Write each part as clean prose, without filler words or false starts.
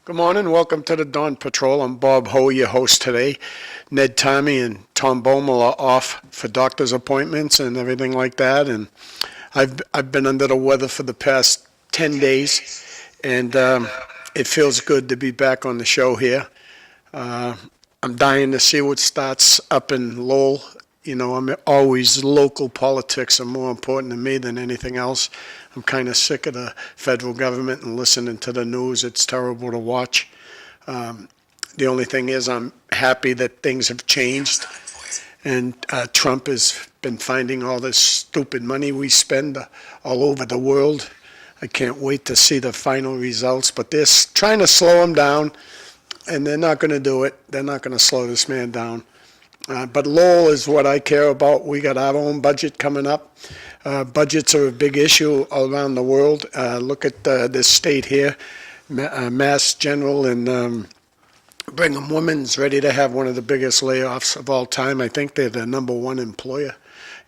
Good morning. Welcome to the Dawn Patrol. I'm Bob Hoey, your host today. Ned Tarmey and Tom Bomil are off for doctor's appointments and everything like that. And I've been under the weather for the past 10 days, and it feels good to be back on the show here. I'm dying to see what starts up in Lowell. You know, I'm always local politics are more important to me than anything else. I'm kind of sick of the federal government and listening to the news. It's terrible to watch. The only thing is I'm happy that things have changed, and Trump has been finding all this stupid money we spend all over the world. I can't wait to see the final results, but they're trying to slow him down, and they're not going to do it. They're not going to slow this man down. But Lowell is what I care about. We got our own budget coming up. Budgets are a big issue all around the world. Look at this state here, Mass General and Brigham Women's ready to have one of the biggest layoffs of all time. I think they're the #1 employer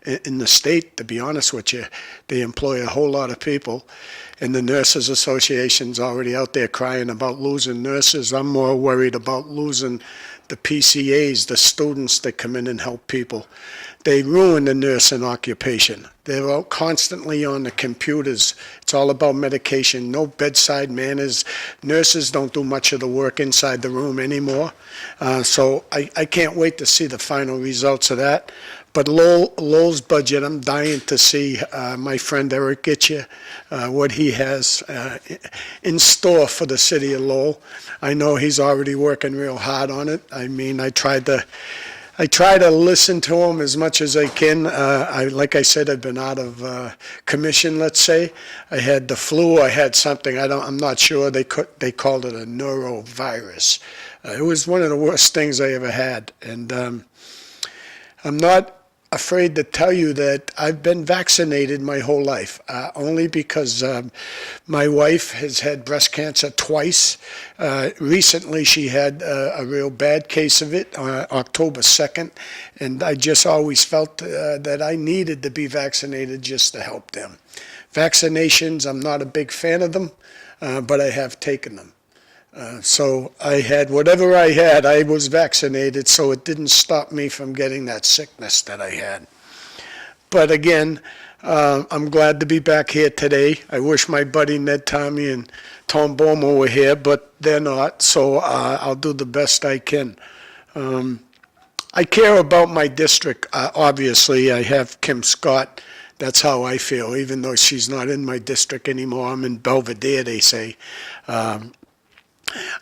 in the state, to be honest with you. They employ a whole lot of people. And the Nurses Association's already out there crying about losing nurses. I'm more worried about losing the PCAs, the students that come in and help people. They ruin the nursing occupation. They're all constantly on the computers. It's all about medication, no bedside manners. Nurses don't do much of the work inside the room anymore. So I can't wait to see the final results of that. But Lowell's budget, I'm dying to see my friend Eric Gitcher, what he has in store for the city of Lowell. I know he's already working real hard on it. I mean, I try to listen to him as much as I can. Like I said, I've been out of commission, let's say. I had the flu, I had something, I'm not sure, they called it a neurovirus. It was one of the worst things I ever had. And I'm not afraid to tell you that I've been vaccinated my whole life, only because my wife has had breast cancer twice. Recently, she had a real bad case of it on October 2nd, and I just always felt that I needed to be vaccinated just to help them. Vaccinations, I'm not a big fan of them, but I have taken them. So I had whatever I had, I was vaccinated, so it didn't stop me from getting that sickness that I had. But again, I'm glad to be back here today. I wish my buddy Ned Tarmey and Tom Bomil were here, but they're not, so I'll do the best I can. I care about my district. Obviously, I have Kim Scott. That's how I feel, even though she's not in my district anymore. I'm in Belvedere, they say.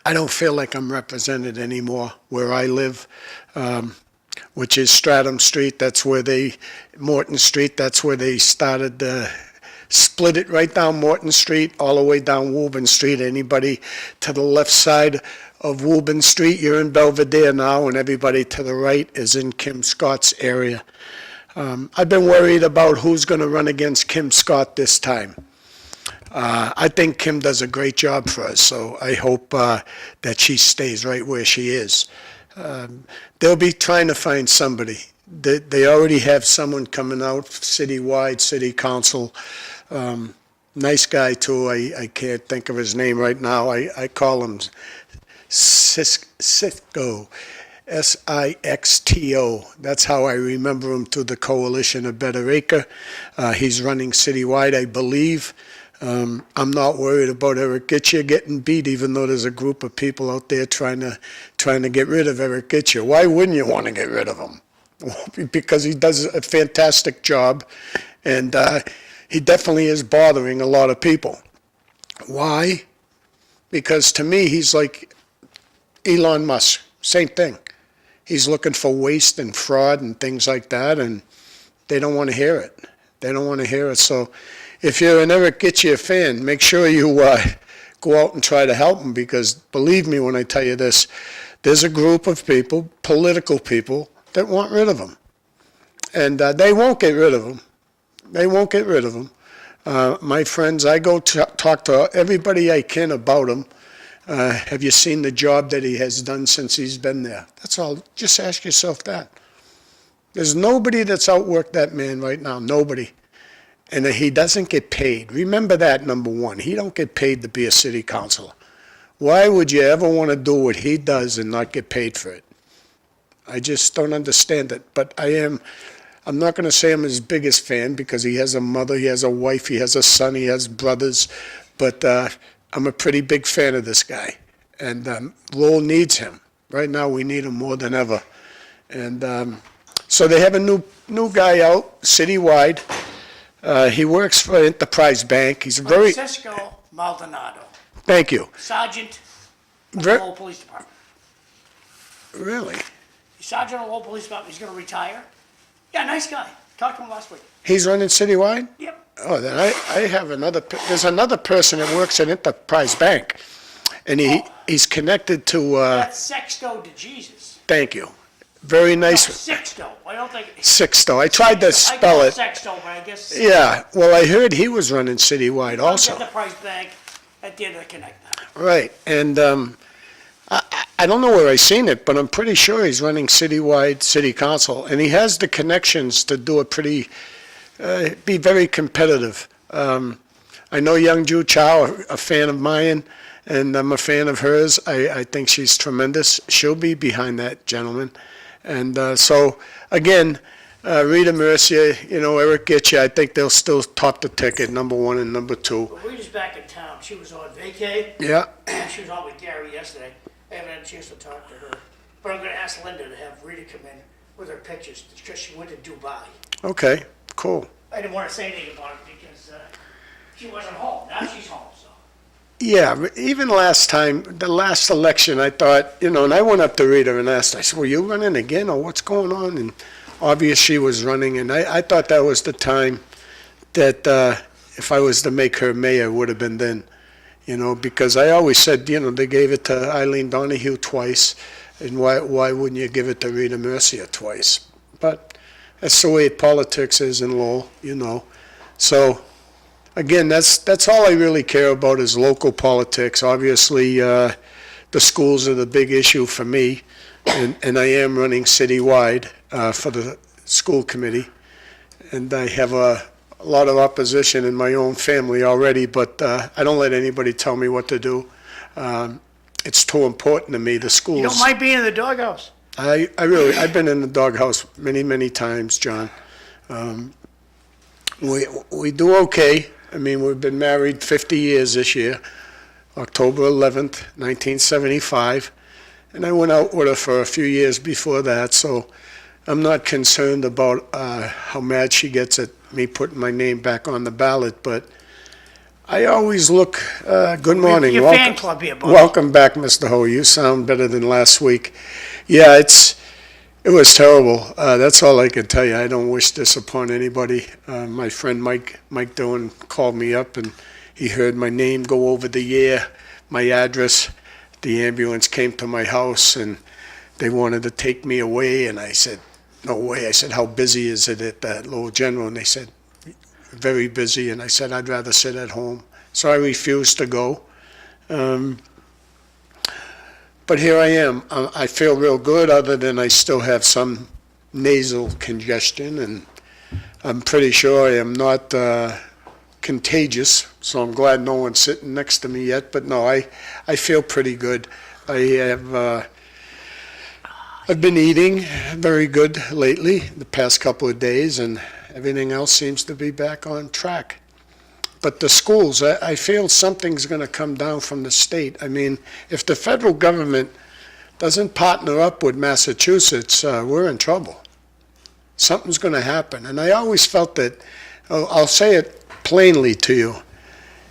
I don't feel like I'm represented anymore where I live, which is Stratham Street. That's where Morton Street, that's where they started to split it right down Morton Street, all the way down Woburn Street. Anybody to the left side of Woburn Street, you're in Belvedere now, and everybody to the right is in Kim Scott's area. I've been worried about who's going to run against Kim Scott this time. I think Kim does a great job for us, so I hope that she stays right where she is. They'll be trying to find somebody. They already have someone coming out citywide, city council. Nice guy, too. I can't think of his name right now. I call him Sixto, S-I-X-T-O. That's how I remember him through the Coalition of Better Acre. He's running citywide, I believe. I'm not worried about Eric Gitcher getting beat, even though there's a group of people out there trying to get rid of Eric Gitcher. Why wouldn't you want to get rid of him? Because he does a fantastic job, and he definitely is bothering a lot of people. Why? Because to me, he's like Elon Musk, same thing. He's looking for waste and fraud and things like that, and they don't want to hear it. They don't want to hear it, so if you're an Eric Gitcher fan, make sure you go out and try to help him, because believe me when I tell you this, there's a group of people, political people, that want rid of him. And they won't get rid of him. They won't get rid of him. My friends, I go talk to everybody I can about him. Have you seen the job that he has done since he's been there? That's all. Just ask yourself that. There's nobody that's outworked that man right now, nobody. and he doesn't get paid. Remember that, number one. He don't get paid to be a city councilor. Why would you ever want to do what he does and not get paid for it? I just don't understand it. But I'm not going to say I'm his biggest fan because he has a mother, he has a wife, he has a son, he has brothers. But I'm a pretty big fan of this guy. And Lowell needs him. Right now we need him more than ever. And so they have a new guy out citywide. He works for Enterprise Bank. He's very... Francisco Maldonado, Thank you. Sergeant of the Ver- Lowell Police Department. Really? He's Sergeant of the Lowell Police Department, he's gonna retire. Yeah, nice guy. Talked to him last week. He's running citywide? Yep. Oh, then I have there's another person that works at Enterprise Bank. And he's connected to, That's Sexto de Jesus. thank you. Very No, nice. Sixto, I don't think. Sixto. I tried to spell I it. call Sexto, but I guess. Yeah, well, I heard he was running citywide also. Enterprise Bank at the end of the connect now. Right, and I don't know where I seen it, but I'm pretty sure he's running citywide city council, and he has the connections to do it be very competitive. I know young Ju Chow, a fan of mine, and I'm a fan of hers. I think she's tremendous. She'll be behind that gentleman. And so, again, Rita Mercier, Eric Gitche, I think they'll still top the ticket, number one and number two. But Rita's back in town. She was on vacay. Yeah, She was on with Gary yesterday. I haven't had a chance to talk to her. But I'm gonna ask Linda to have Rita come in with her pictures because she went to Dubai. okay, cool. I didn't want to say anything about it because she wasn't home. Now she's home, so. Yeah, even last time, the last election, I thought, and I went up to Rita and asked, I said, were you running again or what's going on? And obviously she was running, and I thought that was the time that if I was to make her mayor, would have been then, because I always said, they gave it to Eileen Donahue twice, and why wouldn't you give it to Rita Mercier twice? But that's the way politics is in Lowell, So, again, that's all I really care about is local politics. Obviously, the schools are the big issue for me, and I am running citywide for the school committee. And I have a lot of opposition in my own family already, but I don't let anybody tell me what to do. It's too important to me, the schools. You don't mind being in the doghouse? I've been in the doghouse many, many times, John. We do okay. I mean, we've been married 50 years this year, October 11th, 1975. And I went out with her for a few years before that, so I'm not concerned about how mad she gets at me putting my name back on the ballot, but I always look, good morning. Your fan club here, Bob. Welcome back, Mr. Hoey. You sound better than last week. Yeah, it was terrible. That's all I can tell you. I don't wish this upon anybody. My friend Mike Dillon called me up, and he heard my name go over the air, my address. The ambulance came to my house, and they wanted to take me away, and I said, no way. I said, how busy is it at that Lowell General? And they said, very busy, and I said, I'd rather sit at home. So I refused to go. But here I am. I feel real good, other than I still have some nasal congestion, and I'm pretty sure I am not contagious, so I'm glad no one's sitting next to me yet. But no, I feel pretty good. I've been eating very good lately, the past couple of days, and everything else seems to be back on track. But the schools, I feel something's going to come down from the state. I mean, if the federal government doesn't partner up with Massachusetts, we're in trouble. Something's going to happen. And I always felt that, I'll say it plainly to you,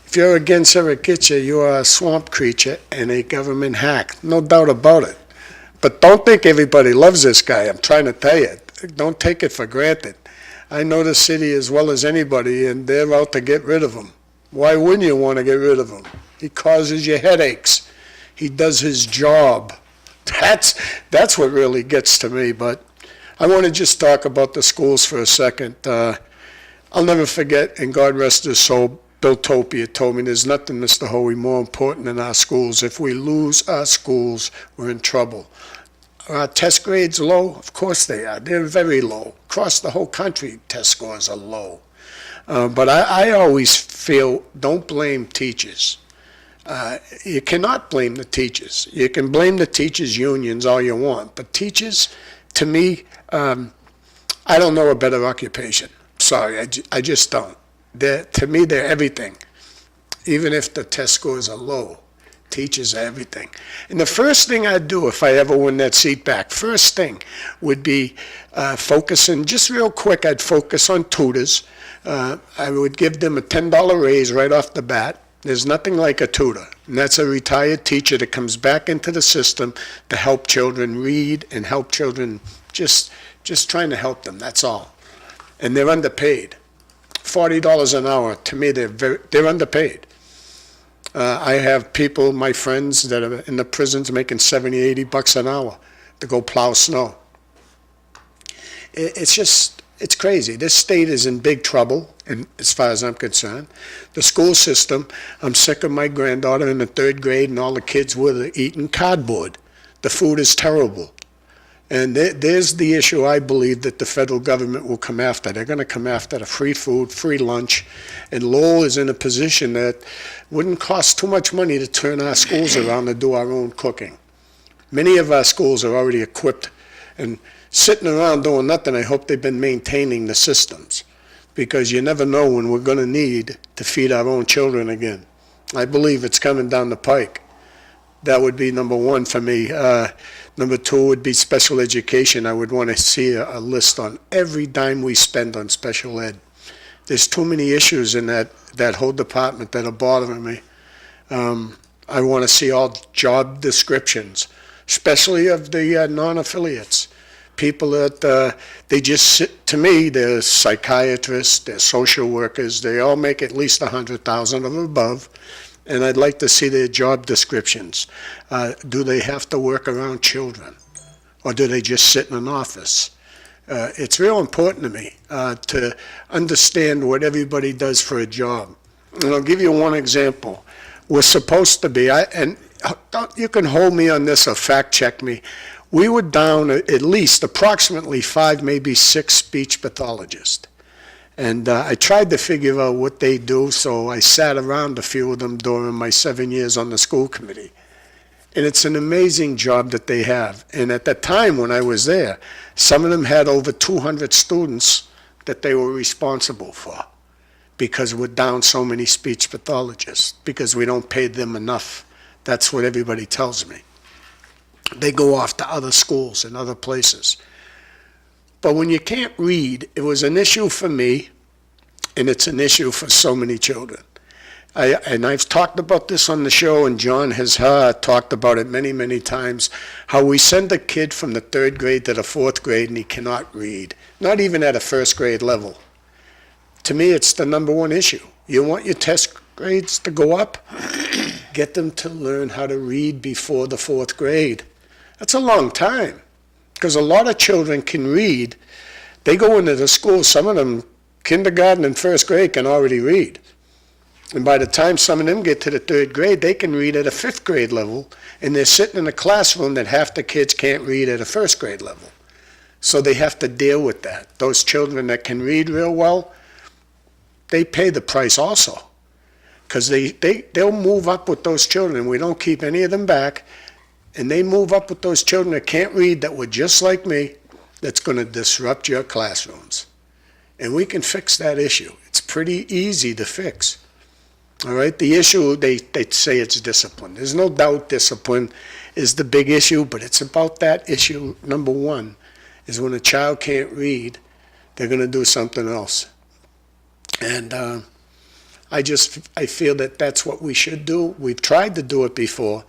if you're against Eric Gitche, you are a swamp creature and a government hack. No doubt about it. But don't think everybody loves this guy. I'm trying to tell you. Don't take it for granted. I know the city as well as anybody, and they're out to get rid of him. Why wouldn't you want to get rid of him? He causes you headaches. He does his job. That's what really gets to me. But I want to just talk about the schools for a second. I'll never forget, and God rest his soul, Bill Topia told me there's nothing, Mr. Hoey, more important than our schools. If we lose our schools, we're in trouble. Are our test grades low? Of course they are. They're very low. Across the whole country, test scores are low. But I always feel, don't blame teachers. You cannot blame the teachers. You can blame the teachers' unions all you want, but teachers, to me, I don't know a better occupation. Sorry, I just don't. To me, they're everything. Even if the test scores are low, teachers are everything. And the first thing I'd do if I ever win that seat back, first thing would be focusing, just real quick, I'd focus on tutors. I would give them a $10 raise right off the bat. There's nothing like a tutor, and that's a retired teacher that comes back into the system to help children read and help children, just trying to help them, that's all. And they're underpaid. $40 an hour, to me, they're underpaid. I have people, my friends, that are in the prisons making $70, $80 an hour to go plow snow. It's crazy. This state is in big trouble, and as far as I'm concerned. The school system, I'm sick of my granddaughter in the 3rd grade and all the kids with her eating cardboard. The food is terrible. And there's the issue I believe that the federal government will come after. They're going to come after the free food, free lunch. And Lowell is in a position that wouldn't cost too much money to turn our schools around to do our own cooking. Many of our schools are already equipped and sitting around doing nothing. I hope they've been maintaining the systems, because you never know when we're going to need to feed our own children again. I believe it's coming down the pike. That would be number one for me. Number two would be special education. I would want to see a list on every dime we spend on special ed. There's too many issues in that whole department that are bothering me. I want to see all job descriptions, especially of the non-affiliates. People that they just sit, to me, they're psychiatrists, they're social workers, they all make at least $100,000 or above. And I'd like to see their job descriptions. Do they have to work around children? Or do they just sit in an office? It's real important to me to understand what everybody does for a job. And I'll give you one example. We're supposed to be, you can hold me on this or fact check me, we were down at least approximately 5, maybe 6 speech pathologists. And I tried to figure out what they do, so I sat around a few of them during my 7 years on the school committee. And it's an amazing job that they have. And at the time when I was there, some of them had over 200 students that they were responsible for, because we're down so many speech pathologists, because we don't pay them enough. That's what everybody tells me. They go off to other schools and other places. But when you can't read, it was an issue for me, and it's an issue for so many children. I've talked about this on the show, and John has talked about it many, many times, how we send a kid from the 3rd grade to the 4th grade and he cannot read, not even at a 1st grade level. To me, it's the number one issue. You want your test grades to go up? Get them to learn how to read before the 4th grade. That's a long time. Because a lot of children can read. They go into the school, some of them, kindergarten and 1st grade, can already read. And by the time some of them get to the 3rd grade, they can read at a 5th grade level, and they're sitting in a classroom that half the kids can't read at a 1st grade level. So they have to deal with that. Those children that can read real well, they pay the price also. Because they'll move up with those children. We don't keep any of them back. And they move up with those children that can't read, that were just like me, that's going to disrupt your classrooms. And we can fix that issue. It's pretty easy to fix. All right? The issue, they say it's discipline. There's no doubt discipline is the big issue, but it's about that issue. Number one is when a child can't read, they're going to do something else. And I feel that that's what we should do. We've tried to do it before,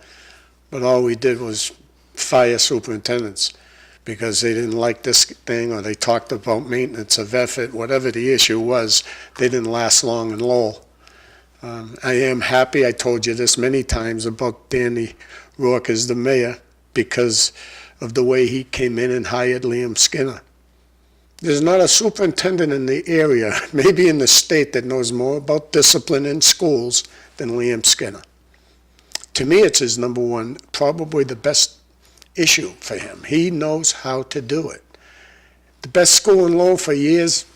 but all we did was fire superintendents because they didn't like this thing, or they talked about maintenance of effort. Whatever the issue was, they didn't last long in Lowell. I am happy, I told you this many times, about Danny Rourke as the mayor because of the way he came in and hired Liam Skinner. There's not a superintendent in the area, maybe in the state, that knows more about discipline in schools than Liam Skinner. To me, it's his number one, probably the best issue for him. He knows how to do it. The best school in Lowell for years,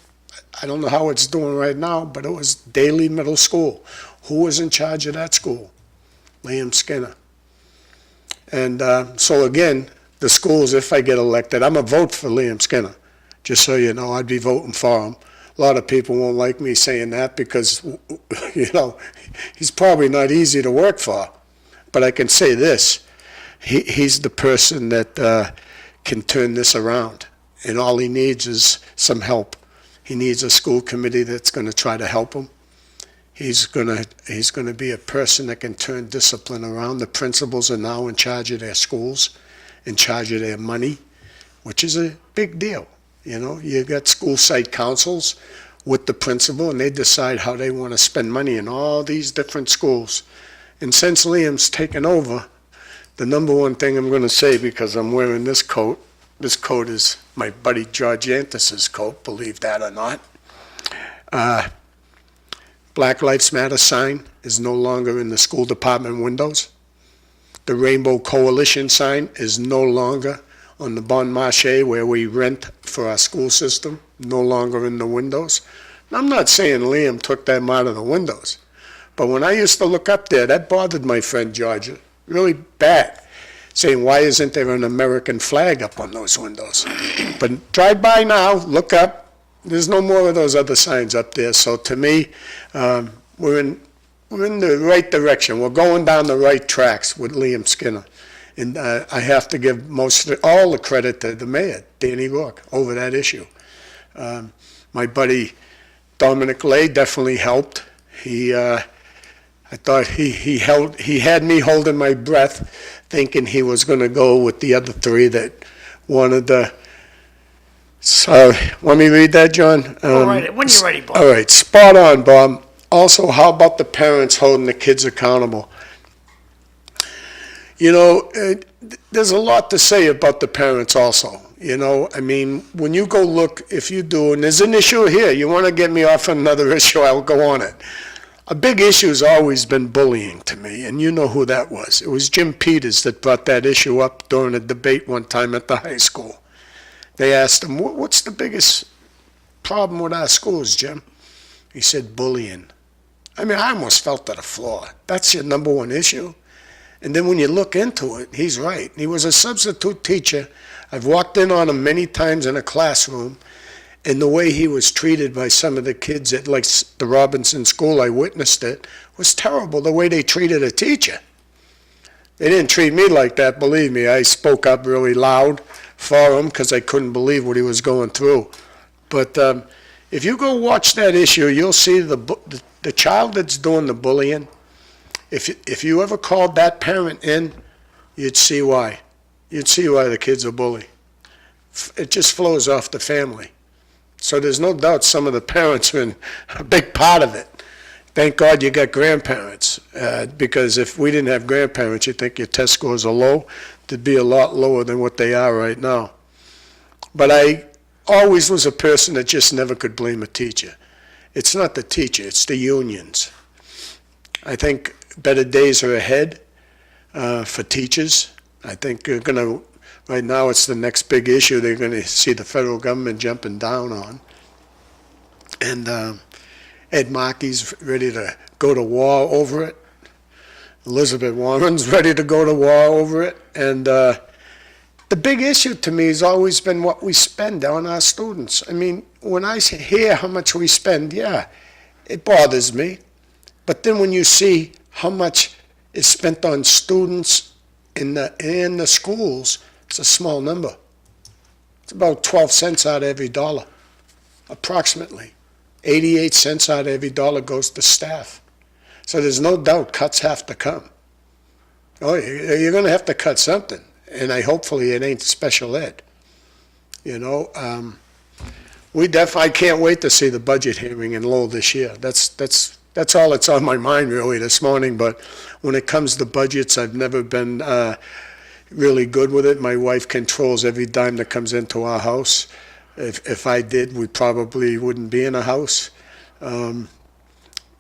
I don't know how it's doing right now, but it was Daly Middle School. Who was in charge of that school? Liam Skinner. And so again, the schools, if I get elected, I'm going to vote for Liam Skinner. Just so you know, I'd be voting for him. A lot of people won't like me saying that because, you know, he's probably not easy to work for. But I can say this, he's the person that can turn this around. And all he needs is some help. He needs a school committee that's going to try to help him. He's going to be a person that can turn discipline around. The principals are now in charge of their schools, in charge of their money, which is a big deal. You know, you got school site councils with the principal, and they decide how they want to spend money in all these different schools. And since Liam's taken over, the number one thing I'm going to say, because I'm wearing this coat is my buddy George Anthes's coat, believe that or not. Black Lives Matter sign is no longer in the school department windows. The Rainbow Coalition sign is no longer on the Bon Marché where we rent for our school system, no longer in the windows. Now, I'm not saying Liam took them out of the windows, but when I used to look up there, that bothered my friend George really bad, saying, why isn't there an American flag up on those windows? But drive by now, look up, there's no more of those other signs up there. So to me, we're in the right direction. We're going down the right tracks with Liam Skinner. And I have to give all the credit to the mayor, Danny Rourke, over that issue. My buddy Dominic Lay definitely helped. I thought he had me holding my breath, thinking he was going to go with the other three that wanted the. So, want me to read that, John? All right, when you're ready, Bob. All right, spot on, Bob. Also, how about the parents holding the kids accountable? You know, there's a lot to say about the parents also. You know, I mean, when you go look, if you do, and there's an issue here, you want to get me off another issue, I'll go on it. A big issue has always been bullying to me, and you know who that was. It was Jim Peters that brought that issue up during a debate one time at the high school. They asked him, what's the biggest problem with our schools, Jim? He said, bullying. I mean, I almost fell to the floor. That's your number one issue? And then when you look into it, he's right. He was a substitute teacher. I've walked in on him many times in a classroom, and the way he was treated by some of the kids at like the Robinson School, I witnessed it, was terrible, the way they treated a teacher. They didn't treat me like that, believe me. I spoke up really loud for him because I couldn't believe what he was going through. But if you go watch that issue, you'll see the child that's doing the bullying. If you ever called that parent in, you'd see why. You'd see why the kid's a bully. It just flows off the family. So there's no doubt some of the parents are in a big part of it. Thank God you got grandparents, because if we didn't have grandparents, you'd think your test scores are low. They'd be a lot lower than what they are right now. But I always was a person that just never could blame a teacher. It's not the teacher, it's the unions. I think better days are ahead for teachers. I think they're going to, right now it's the next big issue they're going to see the federal government jumping down on. And Ed Markey's ready to go to war over it. Elizabeth Warren's ready to go to war over it. And the big issue to me has always been what we spend on our students. I mean, when I hear how much we spend, yeah, it bothers me. But then when you see how much is spent on students in the schools, it's a small number. It's about 12 cents out of every dollar, approximately. 88 cents out of every dollar goes to staff. So there's no doubt cuts have to come. Oh, you're going to have to cut something, and hopefully it ain't special ed. You know, I can't wait to see the budget hearing in Lowell this year. That's all that's on my mind really this morning. But when it comes to budgets, I've never been really good with it. My wife controls every dime that comes into our house. If I did, we probably wouldn't be in a house.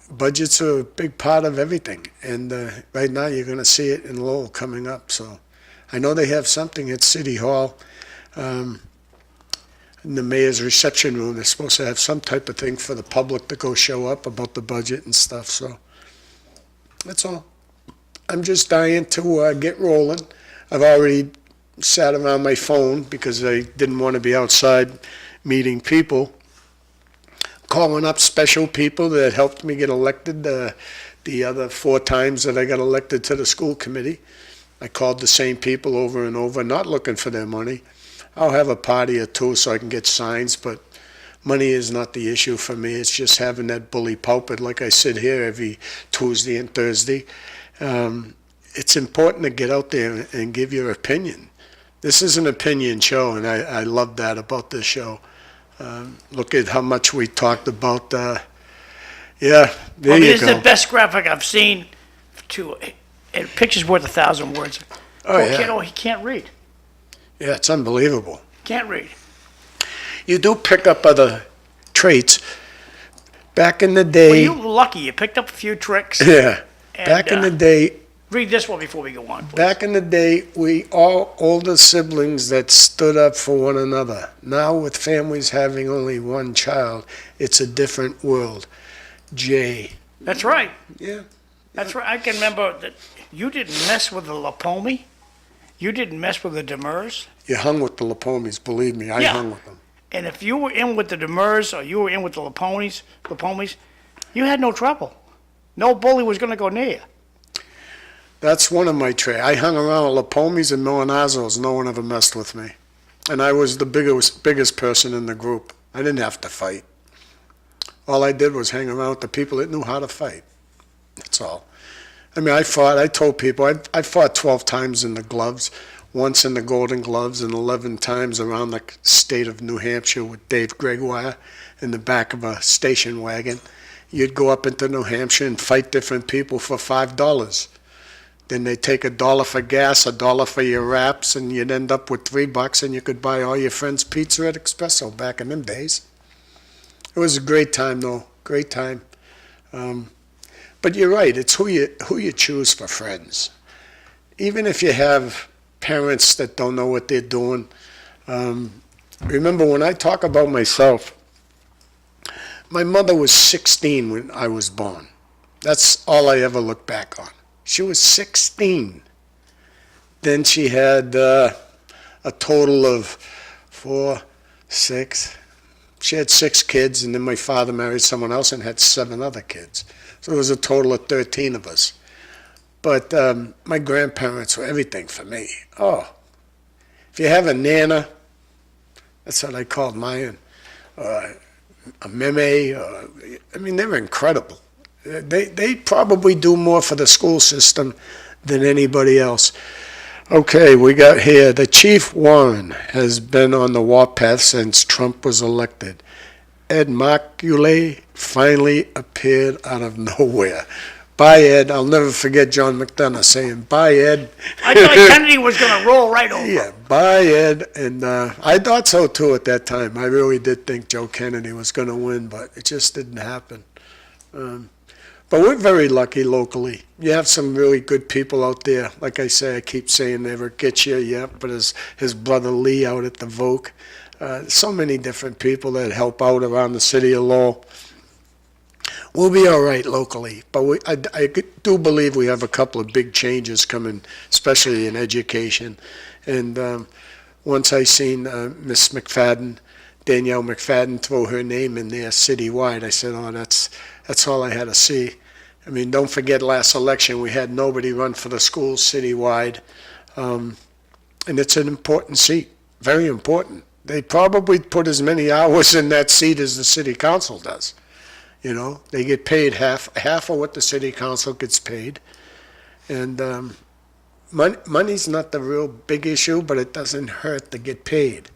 Budgets are a big part of everything, and right now you're going to see it in Lowell coming up. So I know they have something at City Hall. in the mayor's reception room, they're supposed to have some type of thing for the public to go show up about the budget and stuff, so that's all. I'm just dying to get rolling. I've already sat around my phone because I didn't want to be outside meeting people, calling up special people that helped me get elected the other 4 times that I got elected to the school committee. I called the same people over and over, not looking for their money. I'll have a party or 2 so I can get signs, but money is not the issue for me. It's just having that bully pulpit like I sit here every Tuesday and Thursday. It's important to get out there and give your opinion. This is an opinion show, and I love that about this show. Look at how much we talked about, there you go. It's the best graphic I've seen and picture's worth 1,000 words. Oh, yeah. Kiddo, he can't read. Yeah, it's unbelievable. Can't read. You do pick up other traits. Back in the day... Well, you were lucky. You picked up a few tricks. Yeah. And, Back in the day... Read this one before we go on, please. Back in the day, we all older siblings that stood up for one another. Now, with families having only one child, it's a different world. Jay. That's right. Yeah. That's right. I can remember that you didn't mess with the Lapomi. You didn't mess with the Demers. You hung with the Lapomis, believe me. I hung with them. And if you were in with the Demers or you were in with the Lapomis, you had no trouble. No bully was going to go near you. That's one of my traits. I hung around with Lapomis and Milanazos. No one ever messed with me. And I was the biggest person in the group. I didn't have to fight. All I did was hang around with the people that knew how to fight. That's all. I mean, I told people, I fought 12 times in the gloves, once in the Golden Gloves, and 11 times around the state of New Hampshire with Dave Gregoire in the back of a station wagon. You'd go up into New Hampshire and fight different people for $5. Then they'd take $1 for gas, $1 for your wraps, and you'd end up with $3, and you could buy all your friends pizza at Espresso back in them days. It was a great time, though. Great time. But you're right. It's who you choose for friends. Even if you have parents that don't know what they're doing. Remember, when I talk about myself, my mother was 16 when I was born. That's all I ever look back on. She was 16. Then she had a total of 4, 6. She had 6 kids, and then my father married someone else and had 7 other kids. So it was a total of 13 of us. But my grandparents were everything for me. Oh, if you have a nana, that's what I called mine, a meme, I mean, they were incredible. They probably do more for the school system than anybody else. Okay, we got here, the Chief Warren has been on the warpath since Trump was elected. Ed Marculay finally appeared out of nowhere. Bye, Ed. I'll never forget John McDonough saying, bye, Ed. I thought Kennedy was going to roll right over. Yeah, bye, Ed. And I thought so, too, at that time. I really did think Joe Kennedy was going to win, but it just didn't happen. But we're very lucky locally. You have some really good people out there. Like I say, I keep saying never get you yet, but his brother Lee out at the Vogue. So many different people that help out around the city of Lowell. We'll be all right locally, but I do believe we have a couple of big changes coming, especially in education. And once I seen Miss McFadden, Danielle McFadden, throw her name in there citywide, I said, oh, that's all I had to see. I mean, don't forget last election, we had nobody run for the schools citywide. And it's an important seat, very important. They probably put as many hours in that seat as the city council does. You know, they get paid half of what the city council gets paid. And money's not the real big issue, but it doesn't hurt to get paid.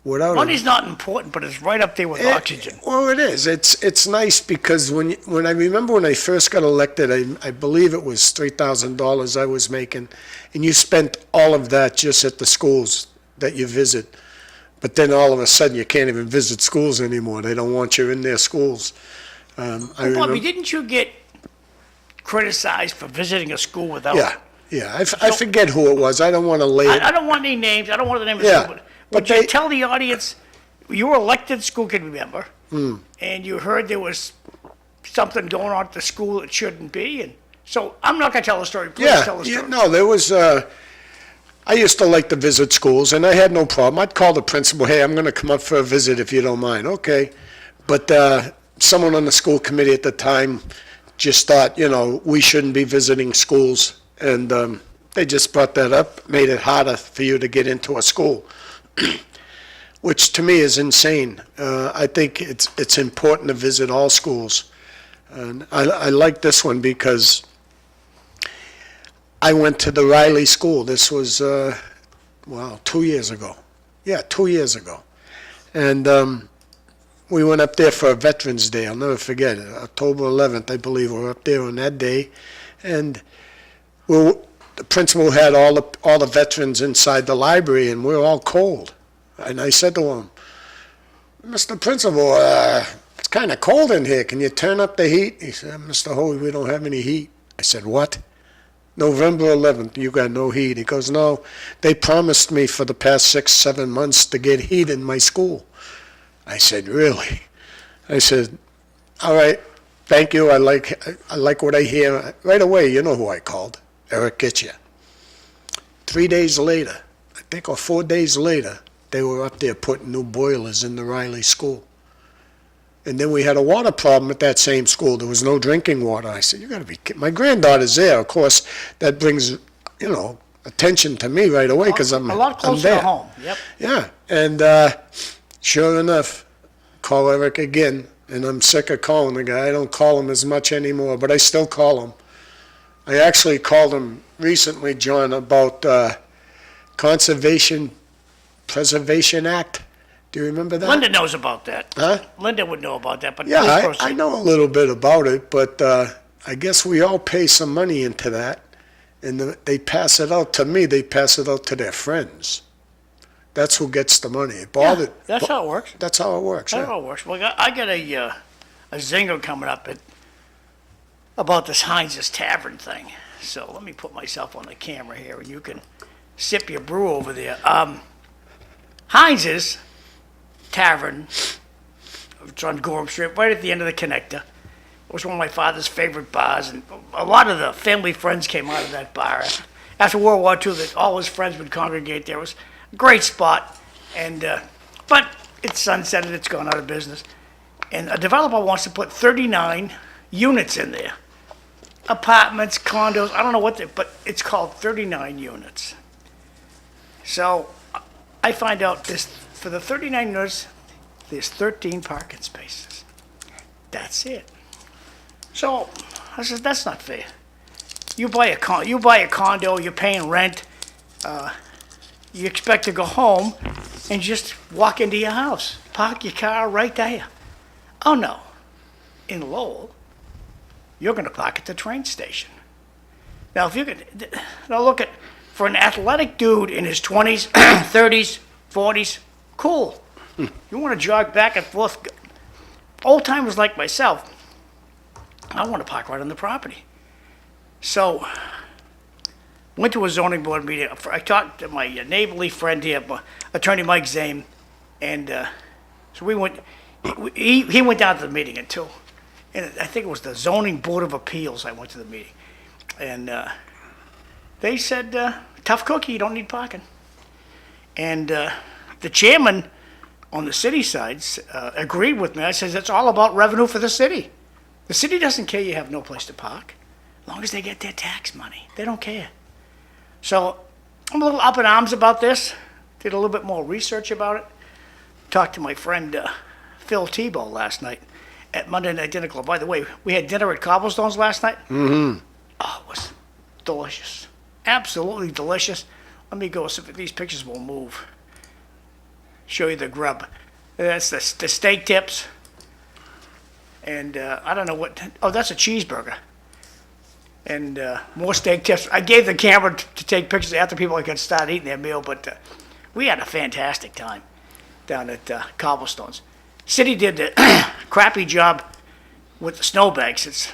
Money's not important, but it's right up there with oxygen. Well, it is. It's nice because when I remember when I first got elected, I believe it was $3,000 I was making, and you spent all of that just at the schools that you visit. But then all of a sudden you can't even visit schools anymore. They don't want you in their schools. Bobby, didn't you get criticized for visiting a school without? Yeah. I forget who it was. I don't want to lay it. I don't want any names. I don't want the name of the Yeah. school. Would you tell the audience you were elected school committee member, and you heard there was something going on at the school that shouldn't be, and so I'm not gonna tell the story. Please tell the story. No, there was, I used to like to visit schools, and I had no problem. I'd call the principal, hey, I'm gonna come up for a visit if you don't mind. Okay. But someone on the school committee at the time just thought, we shouldn't be visiting schools, and they just brought that up, made it harder for you to get into a school, which to me is insane. I think it's important to visit all schools. And I like this one because I went to the Riley School. This was, 2 years ago. Yeah, 2 years ago. And we went up there for a Veterans Day. I'll never forget it. October 11th, I believe, we were up there on that day. And the principal had all the veterans inside the library, and we were all cold. And I said to him, Mr. Principal, it's kind of cold in here. Can you turn up the heat? He said, Mr. Hoey, we don't have any heat. I said, what? November 11th, you got no heat. He goes, no, they promised me for the past 6-7 months to get heat in my school. I said, really? I said, all right, thank you. I like what I hear. Right away, you know who I called, Eric Gitcher. 3 days later, I think, or 4 days later, they were up there putting new boilers in the Riley School. And then we had a water problem at that same school. There was no drinking water. I said, you got to be kidding. My granddaughter's there. Of course, that brings, attention to me right away because I'm there. A lot closer to home, yep. Yeah, and sure enough, call Eric again, and I'm sick of calling the guy. I don't call him as much anymore, but I still call him. I actually called him recently, John, about Conservation Preservation Act. Do you remember that? Linda knows about that. Huh? Linda would know about that, but please Yeah, proceed. I know a little bit about it, but I guess we all pay some money into that, and they pass it out to me. They pass it out to their friends. That's who gets the money. Yeah, that's how it works. That's how it works. That's how it works. Well, I got a zinger coming up about this Heinz's Tavern thing. So let me put myself on the camera here, and you can sip your brew over there. Heinz's Tavern, it's on Gorham Street, right at the end of the connector. It was one of my father's favorite bars, and a lot of the family friends came out of that bar. After World War II, all his friends would congregate there. It was a great spot, and but it's sunsetted, it's gone out of business. And a developer wants to put 39 units in there. Apartments, condos, I don't know but it's called 39 units. So I find out this, for the 39 units, there's 13 parking spaces. That's it. So I said, that's not fair. You buy a condo, you're paying rent, you expect to go home and just walk into your house, park your car right there. Oh no, in Lowell, you're gonna park at the train station. Now if you could, now look at, for an athletic dude in his 20s, 30s, 40s, cool. You wanna jog back and forth, old timers like myself, I wanna park right on the property. So, went to a zoning board meeting. I talked to my neighborly friend here, Attorney Mike Zame, and so we went. He went down to the meeting at 2, and I think it was the zoning board of appeals. I went to the meeting, and they said, "Tough cookie, you don't need parking." And the chairman on the city side agreed with me. I said, "It's all about revenue for the city. The city doesn't care you have no place to park. As long as they get their tax money, they don't care." So I'm a little up in arms about this. Did a little bit more research about it. Talked to my friend Phil Tebow last night at Monday Night Dinner Club. By the way, we had dinner at Cobblestones last night. Mm-hmm. Oh, it was delicious. Absolutely delicious. Let me go, so these pictures will move. Show you the grub. That's the steak tips. And I don't know what, that's a cheeseburger. And more steak tips. I gave the camera to take pictures after people could start eating their meal, but we had a fantastic time down at Cobblestones. City did a crappy job with the snowbanks.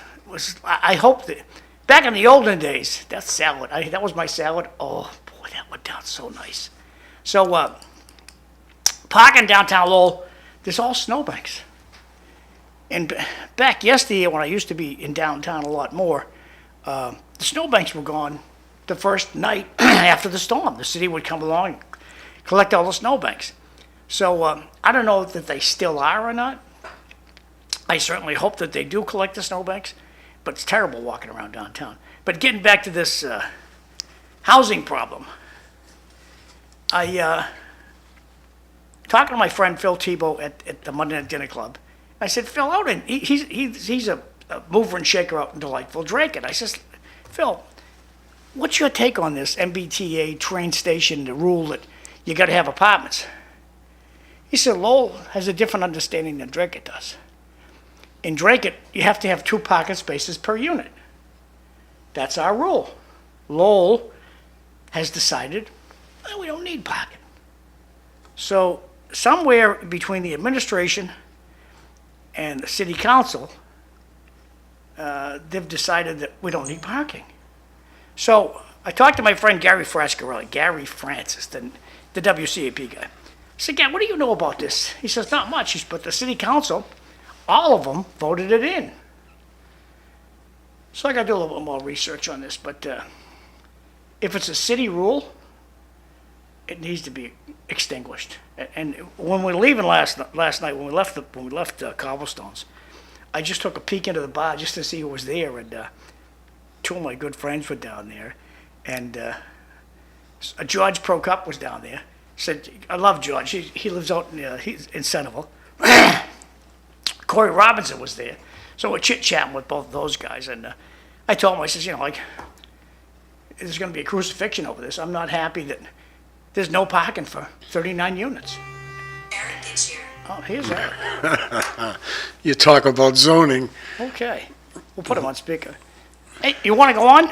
I hope that, back in the olden days, that salad, that was my salad. Oh boy, that went down so nice. So Parking downtown Lowell, there's all snowbanks. And back yesterday, when I used to be in downtown a lot more, the snowbanks were gone the first night after the storm. The city would come along and collect all the snowbanks. So I don't know that they still are or not. I certainly hope that they do collect the snowbanks, but it's terrible walking around downtown. But getting back to this housing problem, I talking to my friend Phil Tebow at the Monday Night Dinner Club. I said, Phil, he's a mover and shaker out in delightful Drake. And I says, Phil, what's your take on this MBTA train station, the rule that you got to have apartments? He said, Lowell has a different understanding than Drake does. In Drake, you have to have 2 parking spaces per unit. That's our rule. Lowell has decided, well, we don't need parking. So somewhere between the administration and the city council, they've decided that we don't need parking. So I talked to my friend Gary Francis, the WCAP guy. I said, Gary, what do you know about this? He says, not much, but the city council, all of them voted it in. So I got to do a little bit more research on this, but if it's a city rule, it needs to be extinguished. And when we were leaving last night, when we left Cobblestones, I just took a peek into the bar just to see who was there, and 2 of my good friends were down there, and George Prokop was down there. Said, I love George. He lives out in Centerville. Corey Robinson was there, so we're chit-chatting with both of those guys, and I told him, I says, there's going to be a crucifixion over this. I'm not happy that there's no parking for 39 units. Eric is here. Oh, here's Eric. You talk about zoning. Okay, we'll put him on speaker. Hey, you want to go on?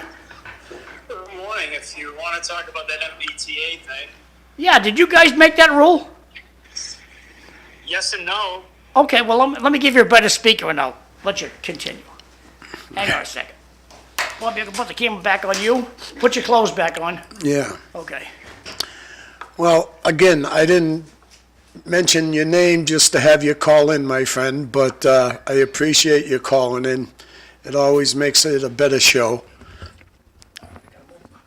Good morning. If you want to talk about that MBTA thing, Yeah, did you guys make that rule? yes and no. Okay, well, let me give you a better speaker and I'll let you continue. Hang on a second. Bob, you can put the camera back on you. Put your clothes back on. Yeah. Okay. Well, again, I didn't mention your name just to have you call in, my friend, but I appreciate you calling in. It always makes it a better show.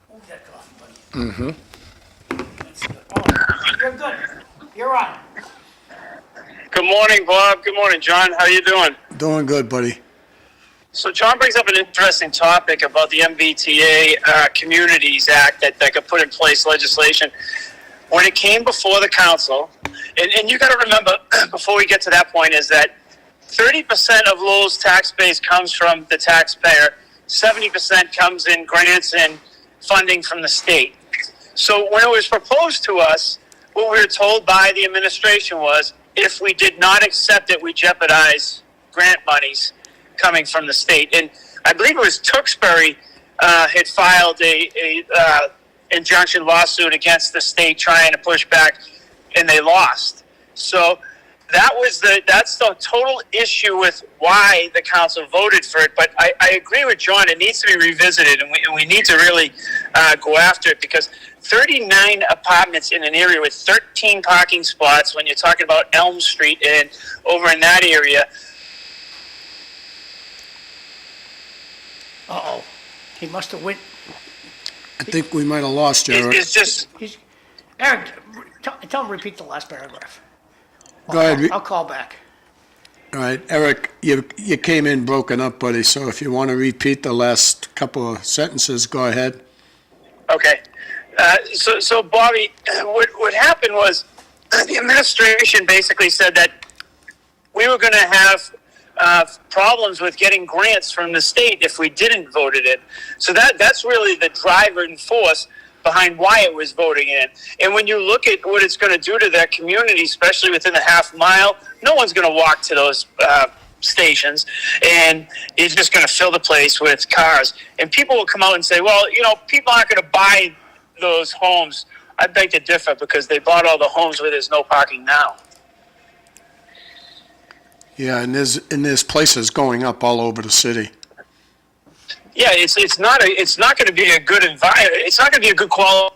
Move that coffee, buddy. That's good. Oh, you're good. You're on. Good morning, Bob. Good morning, John. How you doing? Doing good, buddy. So John brings up an interesting topic about the MBTA Communities Act that could put in place legislation. When it came before the council, and you got to remember, before we get to that point, is that 30% of Lowell's tax base comes from the taxpayer, 70% comes in grants and funding from the state. So when it was proposed to us, what we were told by the administration was, if we did not accept it, we jeopardize grant monies coming from the state. And I believe it was Tewksbury had filed a injunction lawsuit against the state trying to push back, and they lost. So that's the total issue with why the council voted for it. But I agree with John, it needs to be revisited, and we need to really go after it, because 39 apartments in an area with 13 parking spots, when you're talking about Elm Street and over in that area. Uh-oh. He must have went. I think we might have lost you, Eric. It's just, Eric, tell him to repeat the last paragraph. Go ahead. I'll call back. All right, Eric, you came in broken up, buddy, so if you want to repeat the last couple of sentences, go ahead. okay. So Bobby, what happened was the administration basically said that we were going to have problems with getting grants from the state if we didn't vote it in. So that's really the driving force behind why it was voting in. And when you look at what it's going to do to that community, especially within the half mile, no one's going to walk to those stations, and it's just going to fill the place with cars. And people will come out and say, well, people aren't going to buy those homes. I beg to differ, because they bought all the homes where there's no parking now. Yeah, and there's places going up all over the city. Yeah, it's not going to be a good environment. It's not going to be a good quality.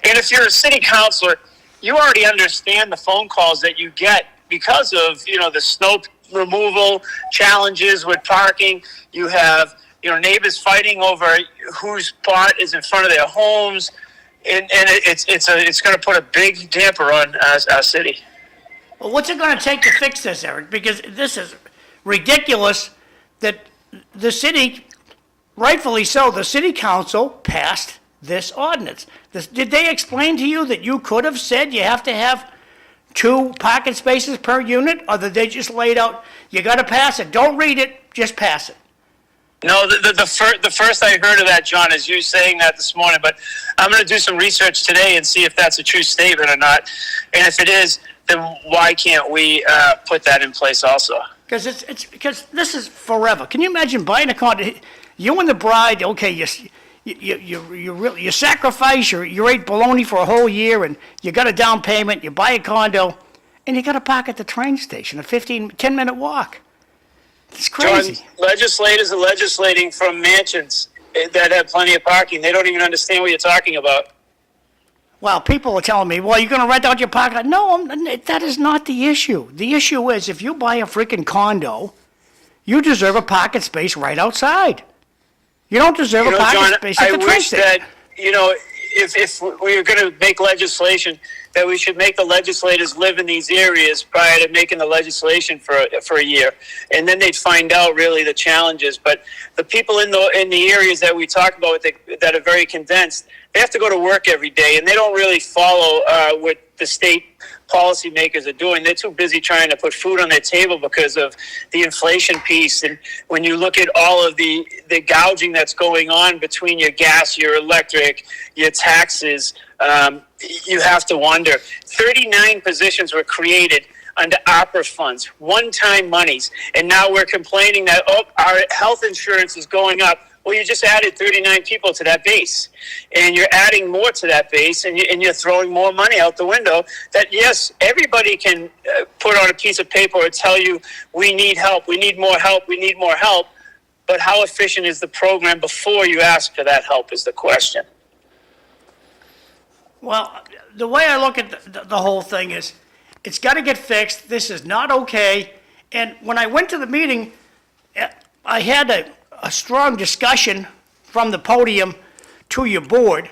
And if you're a city councilor, you already understand the phone calls that you get because of, the snow removal challenges with parking. You have, neighbors fighting over whose part is in front of their homes. And it's going to put a big damper on our city. Well, what's it going to take to fix this, Eric? Because this is ridiculous that the city, rightfully so, the city council passed this ordinance. Did they explain to you that you could have said you have to have 2 parking spaces per unit? Or did they just lay it out, you got to pass it, don't read it, just pass it? No, the first I heard of that, John, is you saying that this morning. But I'm going to do some research today and see if that's a true statement or not. And if it is, then why can't we put that in place also? Because because this is forever. Can you imagine buying a condo? You and the bride, okay, you sacrifice, you ate bologna for a whole year, and you got a down payment. You buy a condo, and you got to park at the train station, a 10-minute walk. It's crazy. John, legislators are legislating from mansions that have plenty of parking. They don't even understand what you're talking about. Well, people are telling me, well, you're going to rent out your parking lot. No, that is not the issue. The issue is if you buy a freaking condo, you deserve a parking space right outside. You don't deserve a parking John, space at the train I wish station. that, if we were going to make legislation, that we should make the legislators live in these areas prior to making the legislation for a year, and then they'd find out really the challenges. But the people in the areas that we talk about that are very condensed, they have to go to work every day, and they don't really follow what the state policymakers are doing. They're too busy trying to put food on their table because of the inflation piece. And when you look at all of the gouging that's going on between your gas, your electric, your taxes, you have to wonder. 39 positions were created under ARPA funds, one-time monies, and now we're complaining that, our health insurance is going up. Well, you just added 39 people to that base, and you're adding more to that base, and you're throwing more money out the window that, yes, everybody can put on a piece of paper or tell you, we need help, we need more help, we need more help, but how efficient is the program before you ask for that help is the question. Well, the way I look at the whole thing is, it's got to get fixed. This is not okay. And when I went to the meeting, I had a strong discussion from the podium to your board.